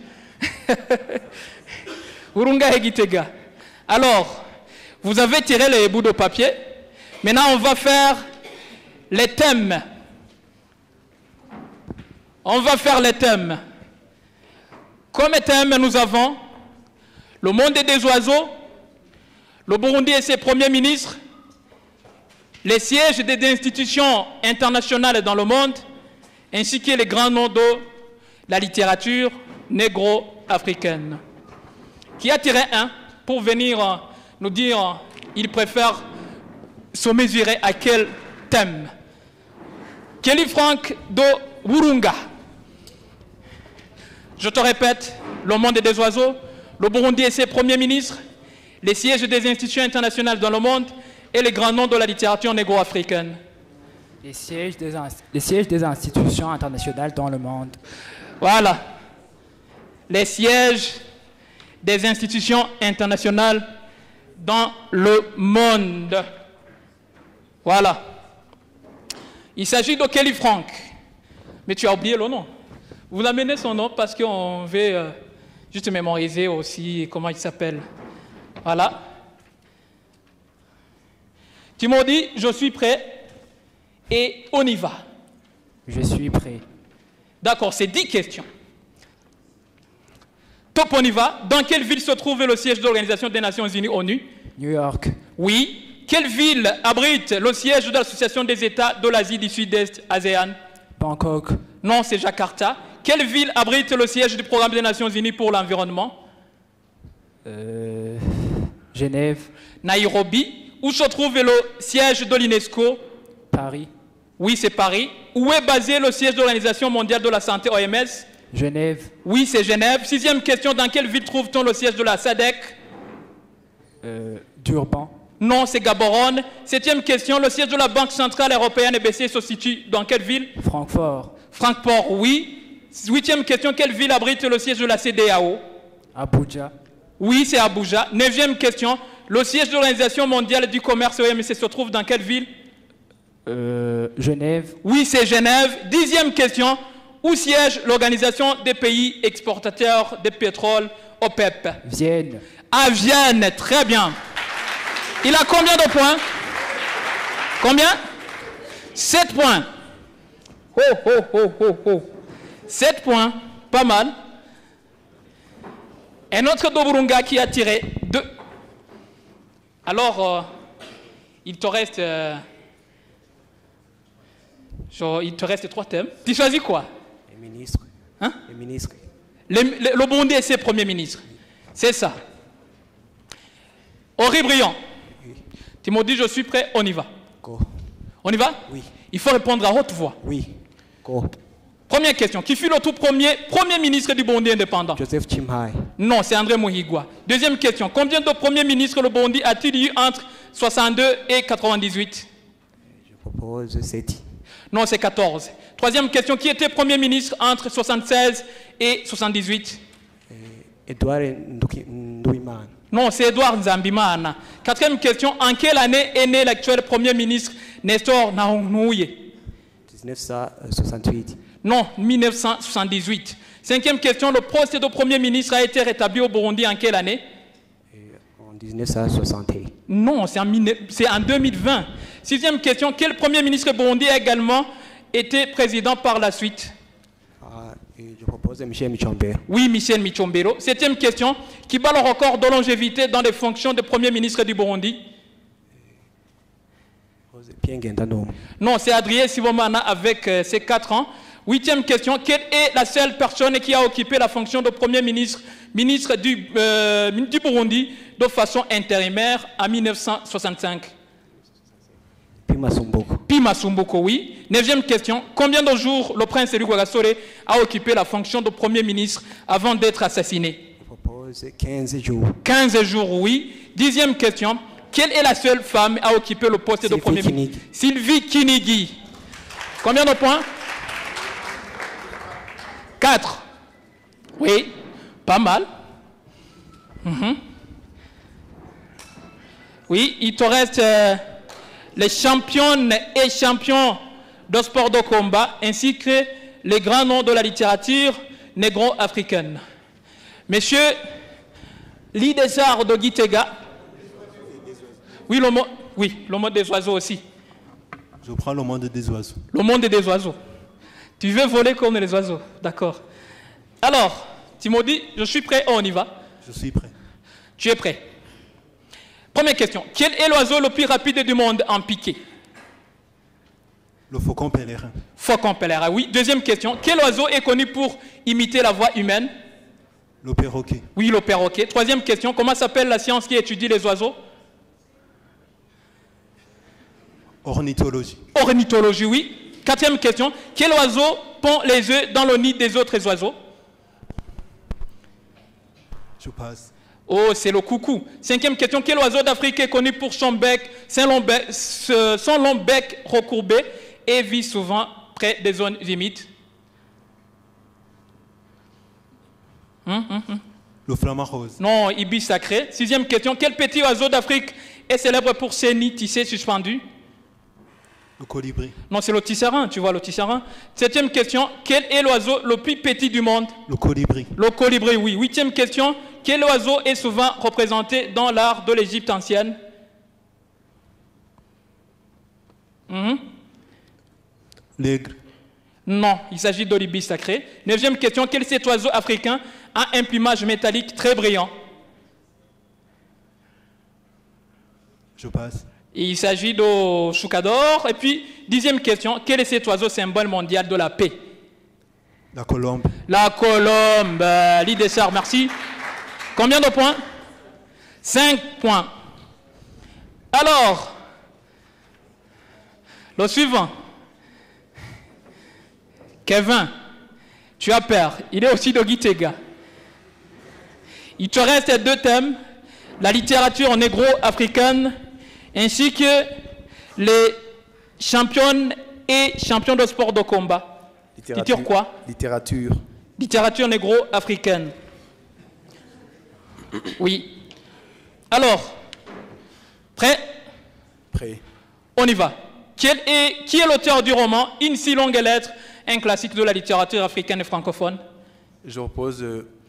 S1: Burunga et Gitega. Alors, vous avez tiré les bouts de papier. Maintenant, on va faire les thèmes. Comme thème, nous avons le monde des oiseaux, le Burundi et ses premiers ministres, les sièges des institutions internationales dans le monde, ainsi que les grands noms de la littérature négro-africaine. Qui a tiré un pour venir nous dire il préfère se mesurer à quel thème? Kelly Frank de Burunga. Je te répète, le monde des oiseaux, le Burundi et ses premiers ministres, les sièges des institutions internationales dans le monde et les grands noms de la littérature négro-africaine.
S12: Les sièges des institutions internationales dans le monde.
S1: Voilà. Les sièges des institutions internationales dans le monde. Voilà. Il s'agit de Kelly Frank. Mais tu as oublié le nom. Vous amenez son nom parce qu'on veut juste mémoriser aussi comment il s'appelle. Voilà. Tu m'as dit, je suis prêt et on y va.
S12: Je suis prêt.
S1: D'accord, c'est 10 questions. Top, on y va. Dans quelle ville se trouve le siège de l'Organisation des Nations Unies, ONU?
S12: New York.
S1: Oui. Quelle ville abrite le siège de l'Association des États de l'Asie du Sud-Est, ASEAN?
S12: Bangkok.
S1: Non, c'est Jakarta. Quelle ville abrite le siège du Programme des Nations Unies pour l'environnement?
S12: Genève.
S1: Nairobi. Où se trouve le siège de l'UNESCO?
S12: Paris.
S1: Oui, c'est Paris. Où est basé le siège de l'Organisation mondiale de la santé, OMS?
S12: Genève.
S1: Oui, c'est Genève. 6e question, dans quelle ville trouve-t-on le siège de la SADC?
S12: Durban.
S1: Non, c'est Gaborone. 7e question, le siège de la Banque centrale européenne BCE se situe dans quelle ville?
S12: Francfort.
S1: Francfort, oui. 8e question, quelle ville abrite le siège de la CEDEAO?
S12: Abuja.
S1: Oui, c'est Abuja. 9e question, le siège de l'Organisation mondiale du commerce OMC se trouve dans quelle ville?
S12: Genève.
S1: Oui, c'est Genève. 10e question, où siège l'Organisation des pays exportateurs de pétrole, OPEP?
S12: Vienne.
S1: À Vienne, très bien. Il a combien de points? Combien? 7 points. Oh, oh, oh, oh, oh. 7 points, pas mal. Un autre Doburunga qui a tiré 2. Alors, il te reste... il te reste 3 thèmes. Tu choisis quoi?
S13: Les ministres.
S1: Hein?
S13: Les ministres.
S1: Le Burundi et ses premiers ministres. C'est ça. Henri Briand.
S13: Oui.
S1: Tu m'as dit, je suis prêt, on y va.
S13: Go.
S1: On y va?
S13: Oui.
S1: Il faut répondre à haute voix.
S13: Oui. Go.
S1: Première question. Qui fut le tout premier ministre du Burundi indépendant?
S13: Joseph Chimhai.
S1: Non, c'est André Muhigwa. Deuxième question. Combien de premiers ministres le Burundi a-t-il eu entre 62 et 98?
S13: Je propose 7.
S1: Non, c'est 14. Troisième question. Qui était premier ministre entre 76 et 78?
S13: Edouard Ndouimana.
S1: Non, c'est Edouard Nzambimana. Quatrième question. En quelle année est né l'actuel premier ministre Nestor Nahonouye?
S13: 1968.
S1: Non, 1978. Cinquième question. Le poste de premier ministre a été rétabli au Burundi en quelle année?
S13: En 1960.
S1: Non, c'est en 2020. Sixième question. Quel premier ministre burundi a également été président par la suite?
S13: Je propose Michel Michombero.
S1: Oui, Michel Michombero. Septième question. Qui bat le record de longévité dans les fonctions de premier ministre du Burundi? Non, c'est Adrien Sibomana avec ses 4 ans. Huitième question. Quelle est la seule personne qui a occupé la fonction de premier ministre du Burundi de façon intérimaire en 1965? Pima Sumboko, oui. Neuvième question. Combien de jours le prince Louis Rwagasore a occupé la fonction de premier ministre avant d'être assassiné?
S13: Je propose 15 jours.
S1: 15 jours, oui. Dixième question. Quelle est la seule femme à occuper le poste de premier ministre? Sylvie Kinigi. Combien de points? 4. Oui, pas mal. Oui, il te reste les championnes et champions de sport de combat, ainsi que les grands noms de la littérature négro-africaine. Monsieur Lee des Arts de Gitega. Oui, le monde des oiseaux aussi.
S6: Je prends le monde des oiseaux.
S1: Le monde des oiseaux. Tu veux voler comme les oiseaux, d'accord. Alors, tu m'as dit, je suis prêt, on y va.
S6: Je suis prêt.
S1: Tu es prêt. Première question. Quel est l'oiseau le plus rapide du monde en piqué?
S6: Le faucon pèlerin.
S1: Faucon pèlerin, oui. Deuxième question. Quel oiseau est connu pour imiter la voix humaine?
S6: Le perroquet.
S1: Oui, le perroquet. Troisième question. Comment s'appelle la science qui étudie les oiseaux?
S6: Ornithologie.
S1: Ornithologie, oui. Quatrième question. Quel oiseau pond les œufs dans le nid des autres oiseaux?
S6: Je passe.
S1: Oh, c'est le coucou. 5e question, quel oiseau d'Afrique est connu pour son bec, son long bec recourbé et vit souvent près des zones humides?
S6: Le flamant rose.
S1: Non, ibis sacré. 6e question, quel petit oiseau d'Afrique est célèbre pour ses nids tissés suspendus?
S6: Le colibri.
S1: Non, c'est le tisserand, tu vois, le tisserand. 7e question, quel est l'oiseau le plus petit du monde?
S6: Le colibri.
S1: Le colibri, oui. 8e question, quel oiseau est souvent représenté dans l'art de l'Égypte ancienne?
S6: L'aigle.
S1: Non, il s'agit de l'ibis sacré. 9e question, quel est cet oiseau africain a un plumage métallique très brillant?
S6: Je passe.
S1: Il s'agit de choucador. Et puis, 10e question, quel est cet oiseau symbole mondial de la paix?
S6: La colombe.
S1: La colombe. L'IDSR, merci. Combien de points? 5 points. Alors, le suivant. Kevin, tu as peur. Il est aussi de Gitega. Il te reste 2 thèmes, la littérature négro-africaine ainsi que les championnes et champions de sport de combat. Littérature quoi?
S16: Littérature.
S1: Littérature négro-africaine. Oui. Alors, prêt?
S16: Prêt.
S1: On y va. Qui est l'auteur du roman Une si longue lettre, un classique de la littérature africaine et francophone?
S16: Je propose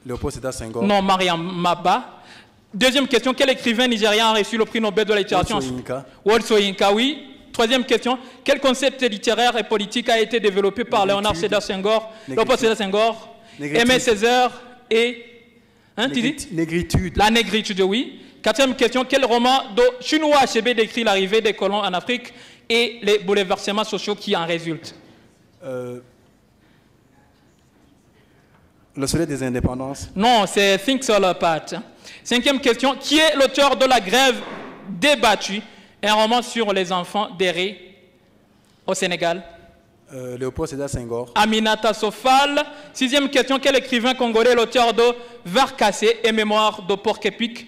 S16: Léopold Sédar Senghor.
S1: Non, Mariam Maba. 2e question, quel écrivain nigérien a reçu le prix Nobel de la littérature? Wole Soyinka, oui. 3e question, quel concept littéraire et politique a été développé par Léonard Sédar Senghor, Léopold Sédar Senghor, Aimé Césaire et...
S16: Négritude.
S1: La négritude, oui. 4e question, quel roman de Chinua Achebe décrit l'arrivée des colons en Afrique et les bouleversements sociaux qui en résultent?
S16: Le soleil des indépendances.
S1: Non, c'est Think Fall Apart. 5e question, qui est l'auteur de La Grève débattue, un roman sur les enfants d'Éré au Sénégal?
S16: Léopold Sédar Senghor.
S1: Aminata Sofal. 6e question, quel écrivain congolais est l'auteur de Vers cassé et Mémoire de Porc-Épic?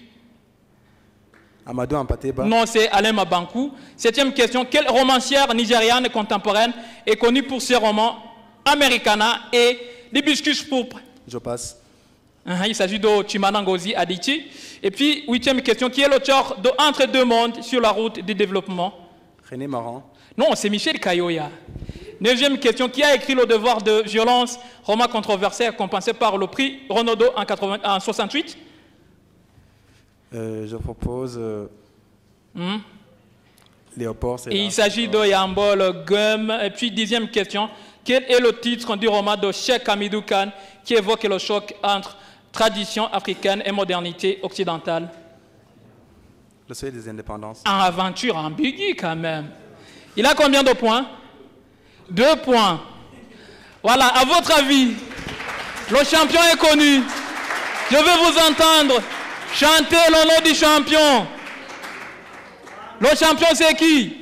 S16: Amadou Ampateba.
S1: Non, c'est Alain Mabankou. 7e question, quelle romancière nigériane contemporaine est connue pour ses romans Americana et L'Hibiscus pourpre?
S16: Je passe.
S1: Il s'agit de Chimamanda Ngozi Adichie. Et puis, 8e question, qui est l'auteur de Entre deux mondes sur la route du développement?
S16: René Maran.
S1: Non, c'est Michel Kayoya. 9e question, qui a écrit Le devoir de violence, roman controversé compensé par le prix Renaudot en 68?
S16: Je propose Léopold Sédar.
S1: Il s'agit de Yambol Gum. Et puis, 10e question, quel est le titre du roman de Cheikh Hamidou Khan qui évoque le choc entre tradition africaine et modernité occidentale?
S16: Le soleil des indépendances.
S1: En aventure ambiguë quand même. Il a combien de points? 2 points. Voilà, à votre avis, le champion est connu. Je veux vous entendre chanter le nom du champion. Le champion c'est qui?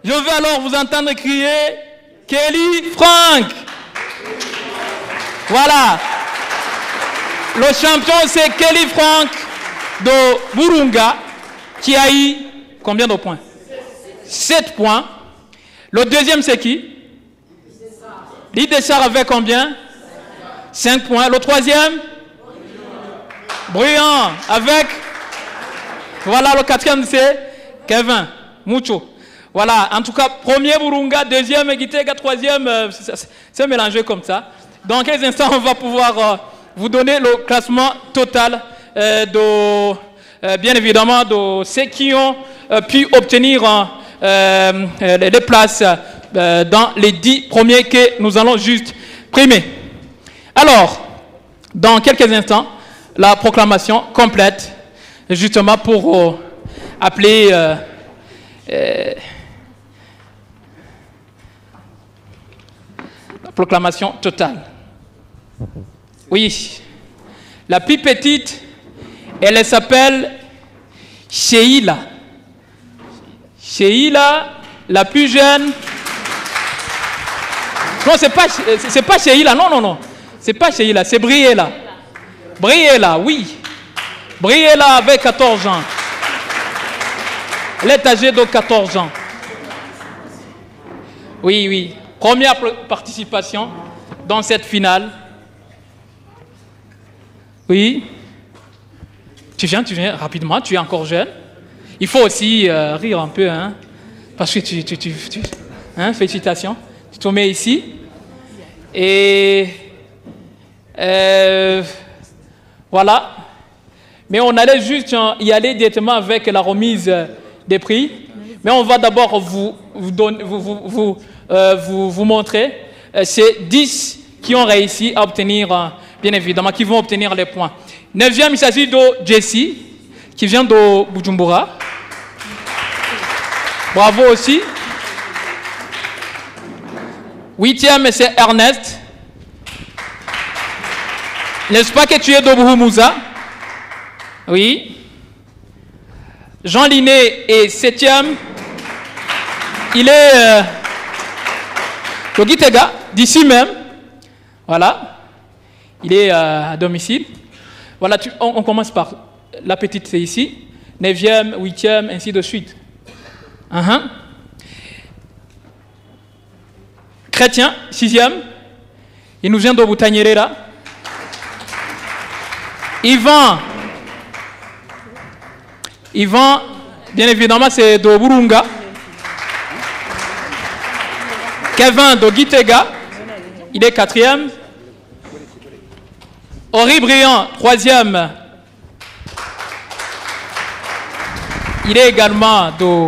S1: Je veux alors vous entendre crier Kelly Frank. Voilà. Le champion c'est Kelly Frank de Burunga qui a eu combien de points? 7 points. Le deuxième c'est qui? L'IDSR avec combien? 5 points. Le troisième? Bruyant avec... Voilà, le 4e c'est Kevin Mucho. Voilà, en tout cas, premier Burunga, deuxième Gitega, 3e, c'est mélangé comme ça. Dans quelques instants, on va pouvoir vous donner le classement total bien évidemment, de ceux qui ont pu obtenir les places dans les 10 premiers que nous allons juste primer. Alors, dans quelques instants, la proclamation complète, justement pour appeler la proclamation totale. Oui, la plus petite, elle s'appelle Sheila. Sheila, la plus jeune. Non, c'est pas Sheila, non. C'est pas Sheila, c'est Briella. Briella, oui. Briella avec 14 ans. Elle est âgée de 14 ans. Oui, oui. Première participation dans cette finale. Oui. Tu viens rapidement, tu es encore jeune. Il faut aussi rire un peu, hein, parce que hein, félicitations. Tu te mets ici. Et voilà. Mais on allait juste y aller directement avec la remise des prix. Mais on va d'abord vous montrer ces 10 qui ont réussi à obtenir, bien évidemment, qui vont obtenir les points. 9e, il s'agit de Jessie, qui vient de Bujumbura. Bravo aussi. 8e, c'est Ernest. N'est-ce pas que tu es de Buhumuza? Oui. Jean Liné est 7e. Il est de Gitega, d'ici même. Voilà. Il est à domicile. Voilà, on commence par la petite, c'est ici. 9e, 8e, ainsi de suite. Chrétien, 6e. Il nous vient de Boutanyerera. Yvan, bien évidemment, c'est de Burunga. Kevin de Gitega. Il est 4e. Henri Briand, 3e. Il est également de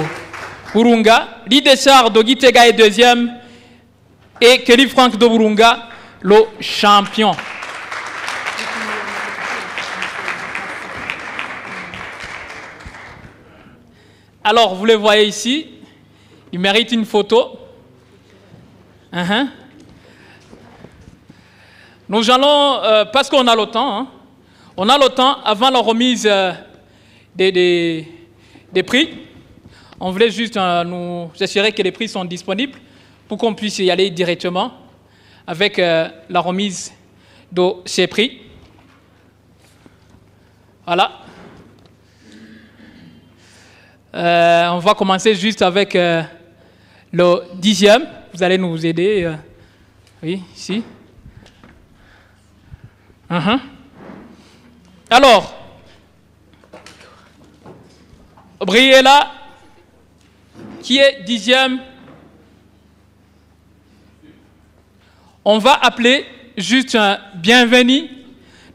S1: Burunga. Lidessar de Gitega est 2e. Et Kelly Frank de Burunga, le champion. Alors, vous les voyez ici. Il mérite une photo. Nous allons, parce qu'on a le temps, hein, on a le temps avant la remise des prix. On voulait juste nous assurer que les prix sont disponibles pour qu'on puisse y aller directement avec la remise de ces prix. Voilà. On va commencer juste avec le 10e. Vous allez nous aider. Oui, ici. Alors, Briella, qui est 10e, on va appeler juste un bienvenu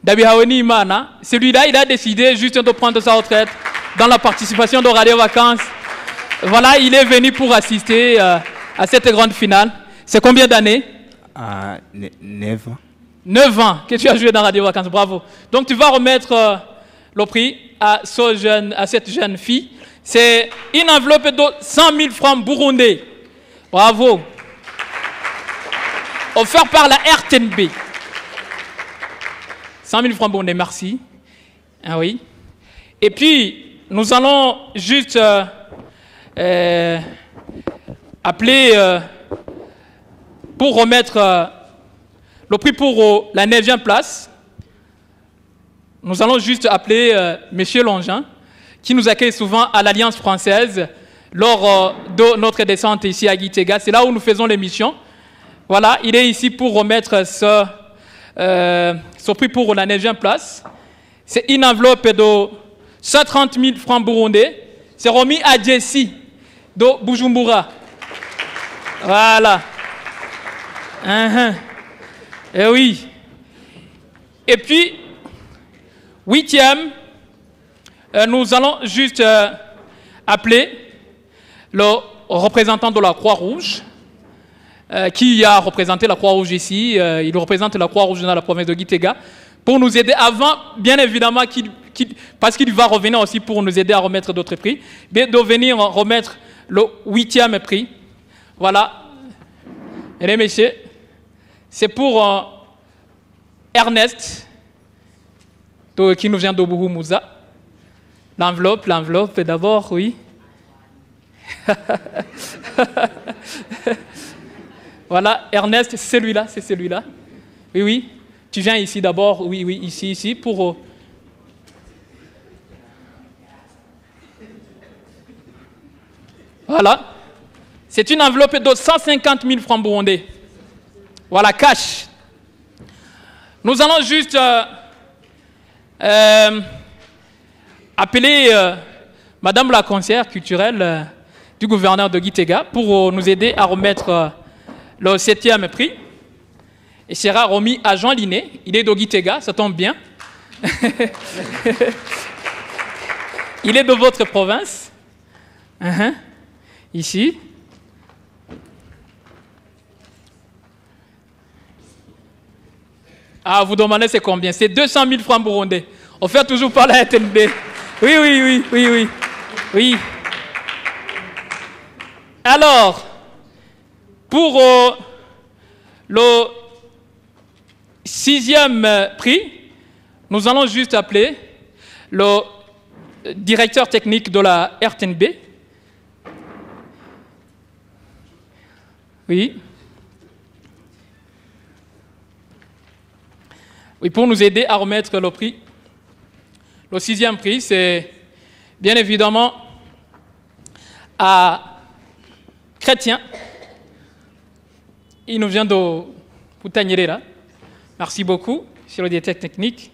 S1: d'Abihaweni Imana. Celui-là, il a décidé juste de prendre sa retraite dans la participation de Radio Vacances. Voilà, il est venu pour assister à cette grande finale. C'est combien d'années?
S13: 9 ans.
S1: 9 ans que tu as joué dans Radio Vacances, bravo. Donc tu vas remettre le prix à cette jeune fille. C'est une enveloppe de 100 000 francs burundais. Bravo. Offert par la RTNB. 100 000 francs burundais, merci. Ah oui. Et puis, nous allons juste appeler pour remettre le prix pour la 9e place. Nous allons juste appeler M. Longin, qui nous accueille souvent à l'Alliance française lors de notre descente ici à Gitega. C'est là où nous faisons l'émission. Voilà, il est ici pour remettre ce prix pour la 9e place. C'est une enveloppe de 130 000 francs burundais. C'est remis à Jessie de Bujumbura. Voilà. Eh oui. Et puis, 8e, nous allons juste appeler le représentant de la Croix-Rouge, qui a représenté la Croix-Rouge ici. Il représente la Croix-Rouge dans la province de Gitega, pour nous aider avant, bien évidemment, parce qu'il va revenir aussi pour nous aider à remettre d'autres prix, de venir remettre le 8e prix. Voilà. Mesdames et messieurs, c'est pour Ernest, qui nous vient d'Obuhumuza. L'enveloppe d'abord, oui. Voilà, Ernest, c'est celui-là. Oui, oui. Tu viens ici d'abord, oui, ici, pour... Voilà. C'est une enveloppe de 150 000 francs burundais. Voilà, cash. Nous allons juste appeler Madame la conseillère culturelle du gouverneur de Gitega pour nous aider à remettre le 7e prix. Il sera remis à Jean Liné. Il est de Gitega, ça tombe bien. Il est de votre province. Ici. Ah, vous demandez c'est combien? C'est 200 000 francs burundais. Offert toujours par la RTNB. Oui. Alors, pour le 6e prix, nous allons juste appeler le directeur technique de la RTNB. Oui, pour nous aider à remettre le prix. Le 6e prix, c'est bien évidemment à Chrétien. Il nous vient de Poutaniera. Merci beaucoup sur le directeur technique.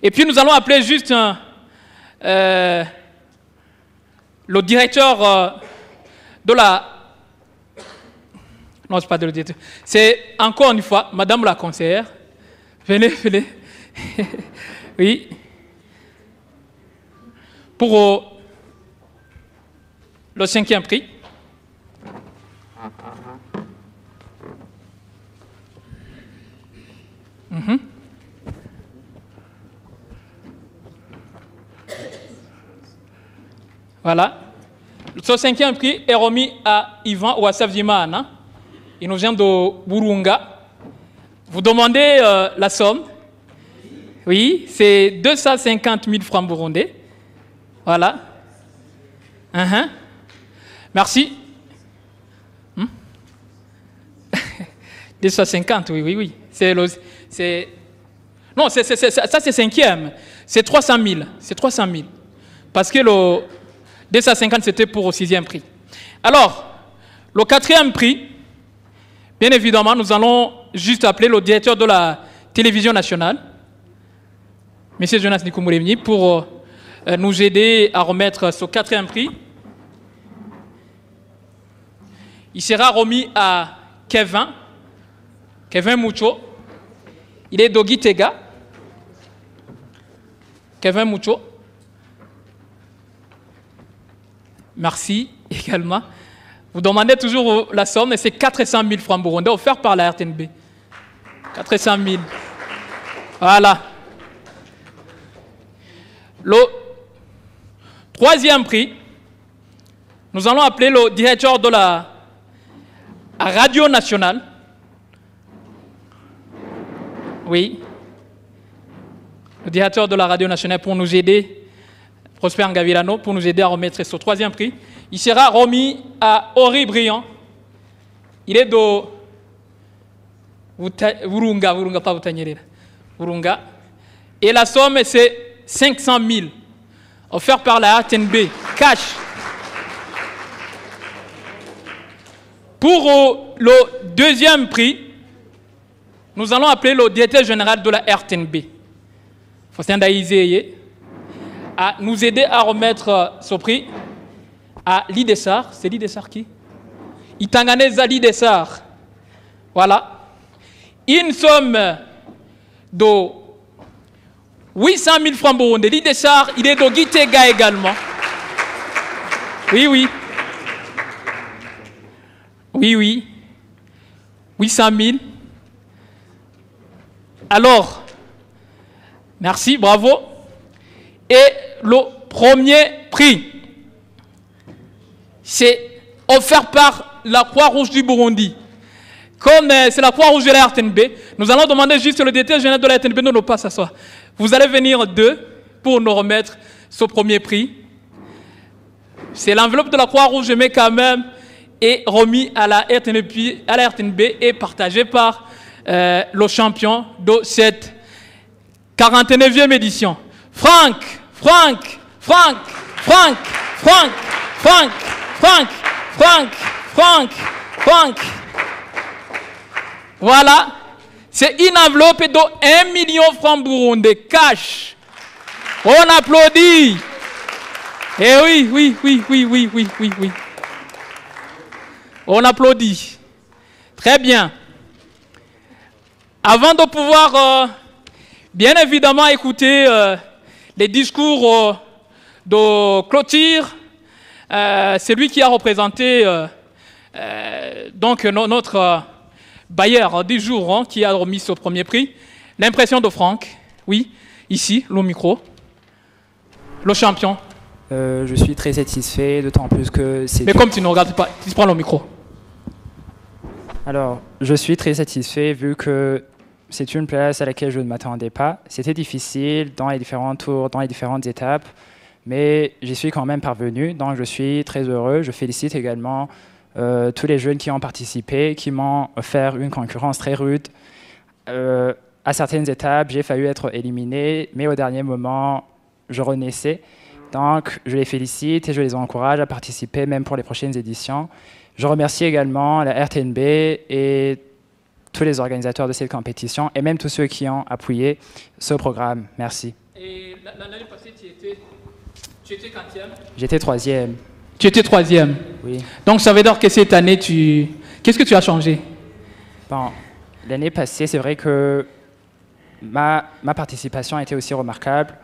S1: Et puis nous allons appeler juste le directeur de la... Non, ce n'est pas de le directeur. C'est encore une fois, Madame la conseillère. Venez. Oui. Pour le 5e prix. Voilà. Ce 5e prix est remis à Ivan Ouassavimana. Il nous vient de Burunga. Vous demandez la somme. Oui, c'est 250 000 francs burundais. Voilà. Merci. 250, oui. Non, ça c'est 5e. C'est 300 000. C'est 300 000. Parce que le 250 c'était pour le 6e prix. Alors, le 4e prix, bien évidemment, nous allons juste appeler le directeur de la télévision nationale, M. Jonas Nikumuremni, pour nous aider à remettre ce 4e prix. Il sera remis à Kevin Mucho. Il est de Gitega. Kevin Mucho. Merci également. Vous demandez toujours la somme, et c'est 400 000 francs burundais offerts par la RTNB. 400 000. Voilà. Le 3e prix, nous allons appeler le directeur de la radio nationale. Oui. Le directeur de la radio nationale pour nous aider, Prosper Ngavirano, pour nous aider à remettre ce 3e prix. Il sera remis à Ori Briand. Il est de Burunga, pas Butanyerera. Burunga. Et la somme, c'est 500 000, offert par la RTNB, cash. Pour le 2e prix, nous allons appeler le directeur général de la RTNB, Faustin Daïzeye, à nous aider à remettre ce prix à l'IDESAR. C'est l'IDESAR qui? Itanganeza l'IDESAR. Voilà. Une somme de 800 000 francs burundais. L'IDESAR, il est de Gitega également. Oui. 800 000. Alors, merci, bravo. Et le premier prix, c'est offert par la Croix-Rouge du Burundi. Comme c'est la Croix-Rouge de la RTNB, nous allons demander juste le directeur général de la RTNB de ne pas s'asseoir. Vous allez venir deux pour nous remettre ce premier prix. C'est l'enveloppe de la Croix-Rouge, mais quand même est remis à la RTNB et partagé par le champion de cette 49e édition. Franck. Franck, Franck, Franck, Franck, Franck, Franck, Franck. Voilà. C'est une enveloppe de 1 million de francs burundais, cash. On applaudit. Eh oui, oui, oui, oui, oui, oui, oui, oui. On applaudit. Très bien. Avant de pouvoir, bien évidemment, écouter les discours de clôture, c'est lui qui a représenté donc notre bailleur du jour, hein, qui a remis ce premier prix. L'impression de Franck, oui, ici, le micro. Le champion.
S12: Je suis très satisfait, d'autant plus que c'est...
S1: Mais comme tu ne regardes pas, tu prends le micro.
S12: Alors, je suis très satisfait vu que c'est une place à laquelle je ne m'attendais pas. C'était difficile dans les différents tours, dans les différentes étapes, mais j'y suis quand même parvenu, donc je suis très heureux. Je félicite également tous les jeunes qui ont participé, qui m'ont offert une concurrence très rude. À certaines étapes, j'ai failli être éliminé, mais au dernier moment, je renaissais. Donc, je les félicite et je les encourage à participer, même pour les prochaines éditions. Je remercie également la RTNB et tous les organisateurs de cette compétition, et même tous ceux qui ont appuyé ce programme. Merci.
S1: Et l'année passée, tu étais quantième?
S12: J'étais 3e.
S1: Tu étais 3e?
S12: Oui.
S1: Donc, ça veut dire que cette année, qu'est-ce que tu as changé?
S12: Bon, l'année passée, c'est vrai que ma participation a été aussi remarquable,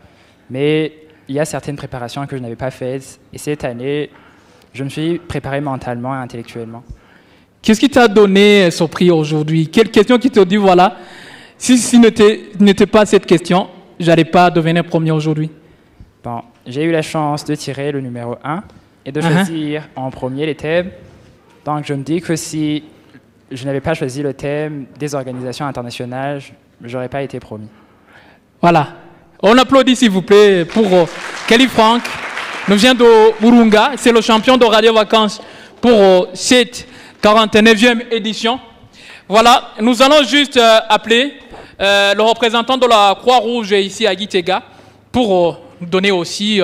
S12: mais il y a certaines préparations que je n'avais pas faites. Et cette année, je me suis préparé mentalement et intellectuellement.
S1: Qu'est-ce qui t'a donné ce prix aujourd'hui? Quelle question qui te dit, voilà, si n'était pas cette question, je n'allais pas devenir premier aujourd'hui?
S12: Bon, j'ai eu la chance de tirer le numéro 1 et de choisir en premier les thèmes. Donc je me dis que si je n'avais pas choisi le thème des organisations internationales, je n'aurais pas été promis.
S1: Voilà. On applaudit s'il vous plaît pour Kelly Franck. Nous vient de Burunga. C'est le champion de Radio Vacances pour cette 49e édition. Voilà. Nous allons juste appeler le représentant de la Croix-Rouge ici à Gitega pour donner aussi,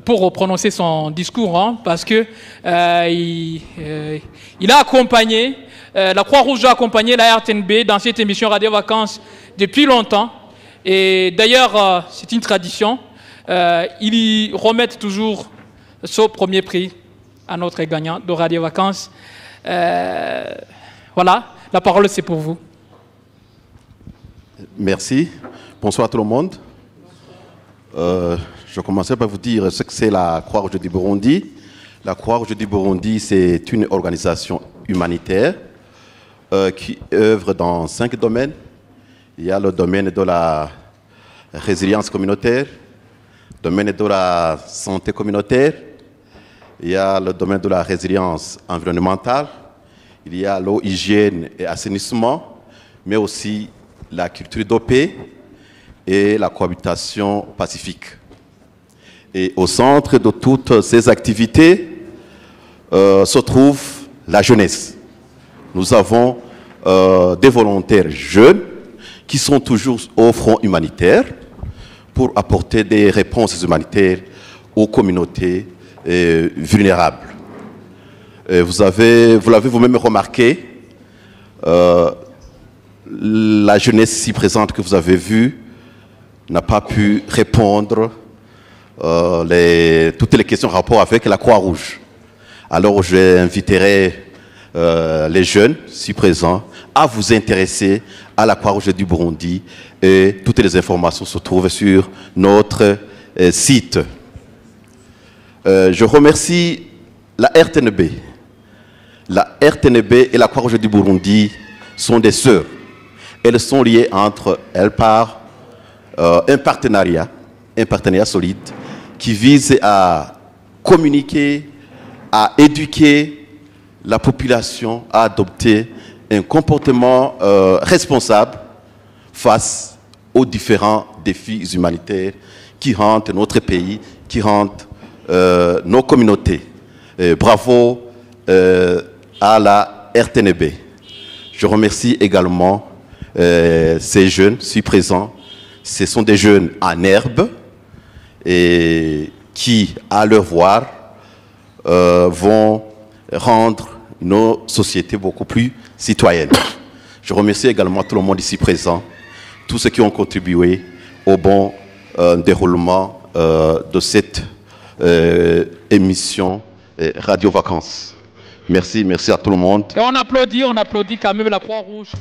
S1: pour prononcer son discours, hein, parce que il a accompagné, la Croix-Rouge a accompagné la RTNB dans cette émission Radio Vacances depuis longtemps. Et d'ailleurs, c'est une tradition. Ils remettent toujours ce premier prix à notre gagnant de Radio Vacances. Voilà, la parole c'est pour vous.
S18: Merci. Bonsoir à tout le monde. Je commencerai par vous dire ce que c'est la Croix-Rouge du Burundi. La Croix-Rouge du Burundi, c'est une organisation humanitaire qui œuvre dans 5 domaines. Il y a le domaine de la résilience communautaire, le domaine de la santé communautaire, il y a le domaine de la résilience environnementale, il y a l'eau, hygiène et assainissement, mais aussi la culture de paix et la cohabitation pacifique. Et au centre de toutes ces activités se trouve la jeunesse. Nous avons des volontaires jeunes qui sont toujours au front humanitaire pour apporter des réponses humanitaires aux communautés vulnérables. Vous l'avez vous-même remarqué, la jeunesse ici présente que vous avez vue n'a pas pu répondre toutes les questions en rapport avec la Croix-Rouge. Alors j'inviterai les jeunes ici présents à vous intéresser à la Croix-Rouge du Burundi, et toutes les informations se trouvent sur notre site. Je remercie la RTNB. La RTNB et la Croix-Rouge du Burundi sont des sœurs. Elles sont liées entre elles par un partenariat solide qui vise à communiquer, à éduquer la population à adopter un comportement responsable face aux différents défis humanitaires qui hantent notre pays, qui hantent nos communautés. Bravo à la RTNB. Je remercie également ces jeunes ici présents. Ce sont des jeunes en herbe et qui, à leur voir, vont rendre nos sociétés beaucoup plus citoyennes. Je remercie également tout le monde ici présent, tous ceux qui ont contribué au bon déroulement de cette émission Radio Vacances. Merci, merci à tout le monde.
S1: Et on applaudit quand même la Croix-Rouge.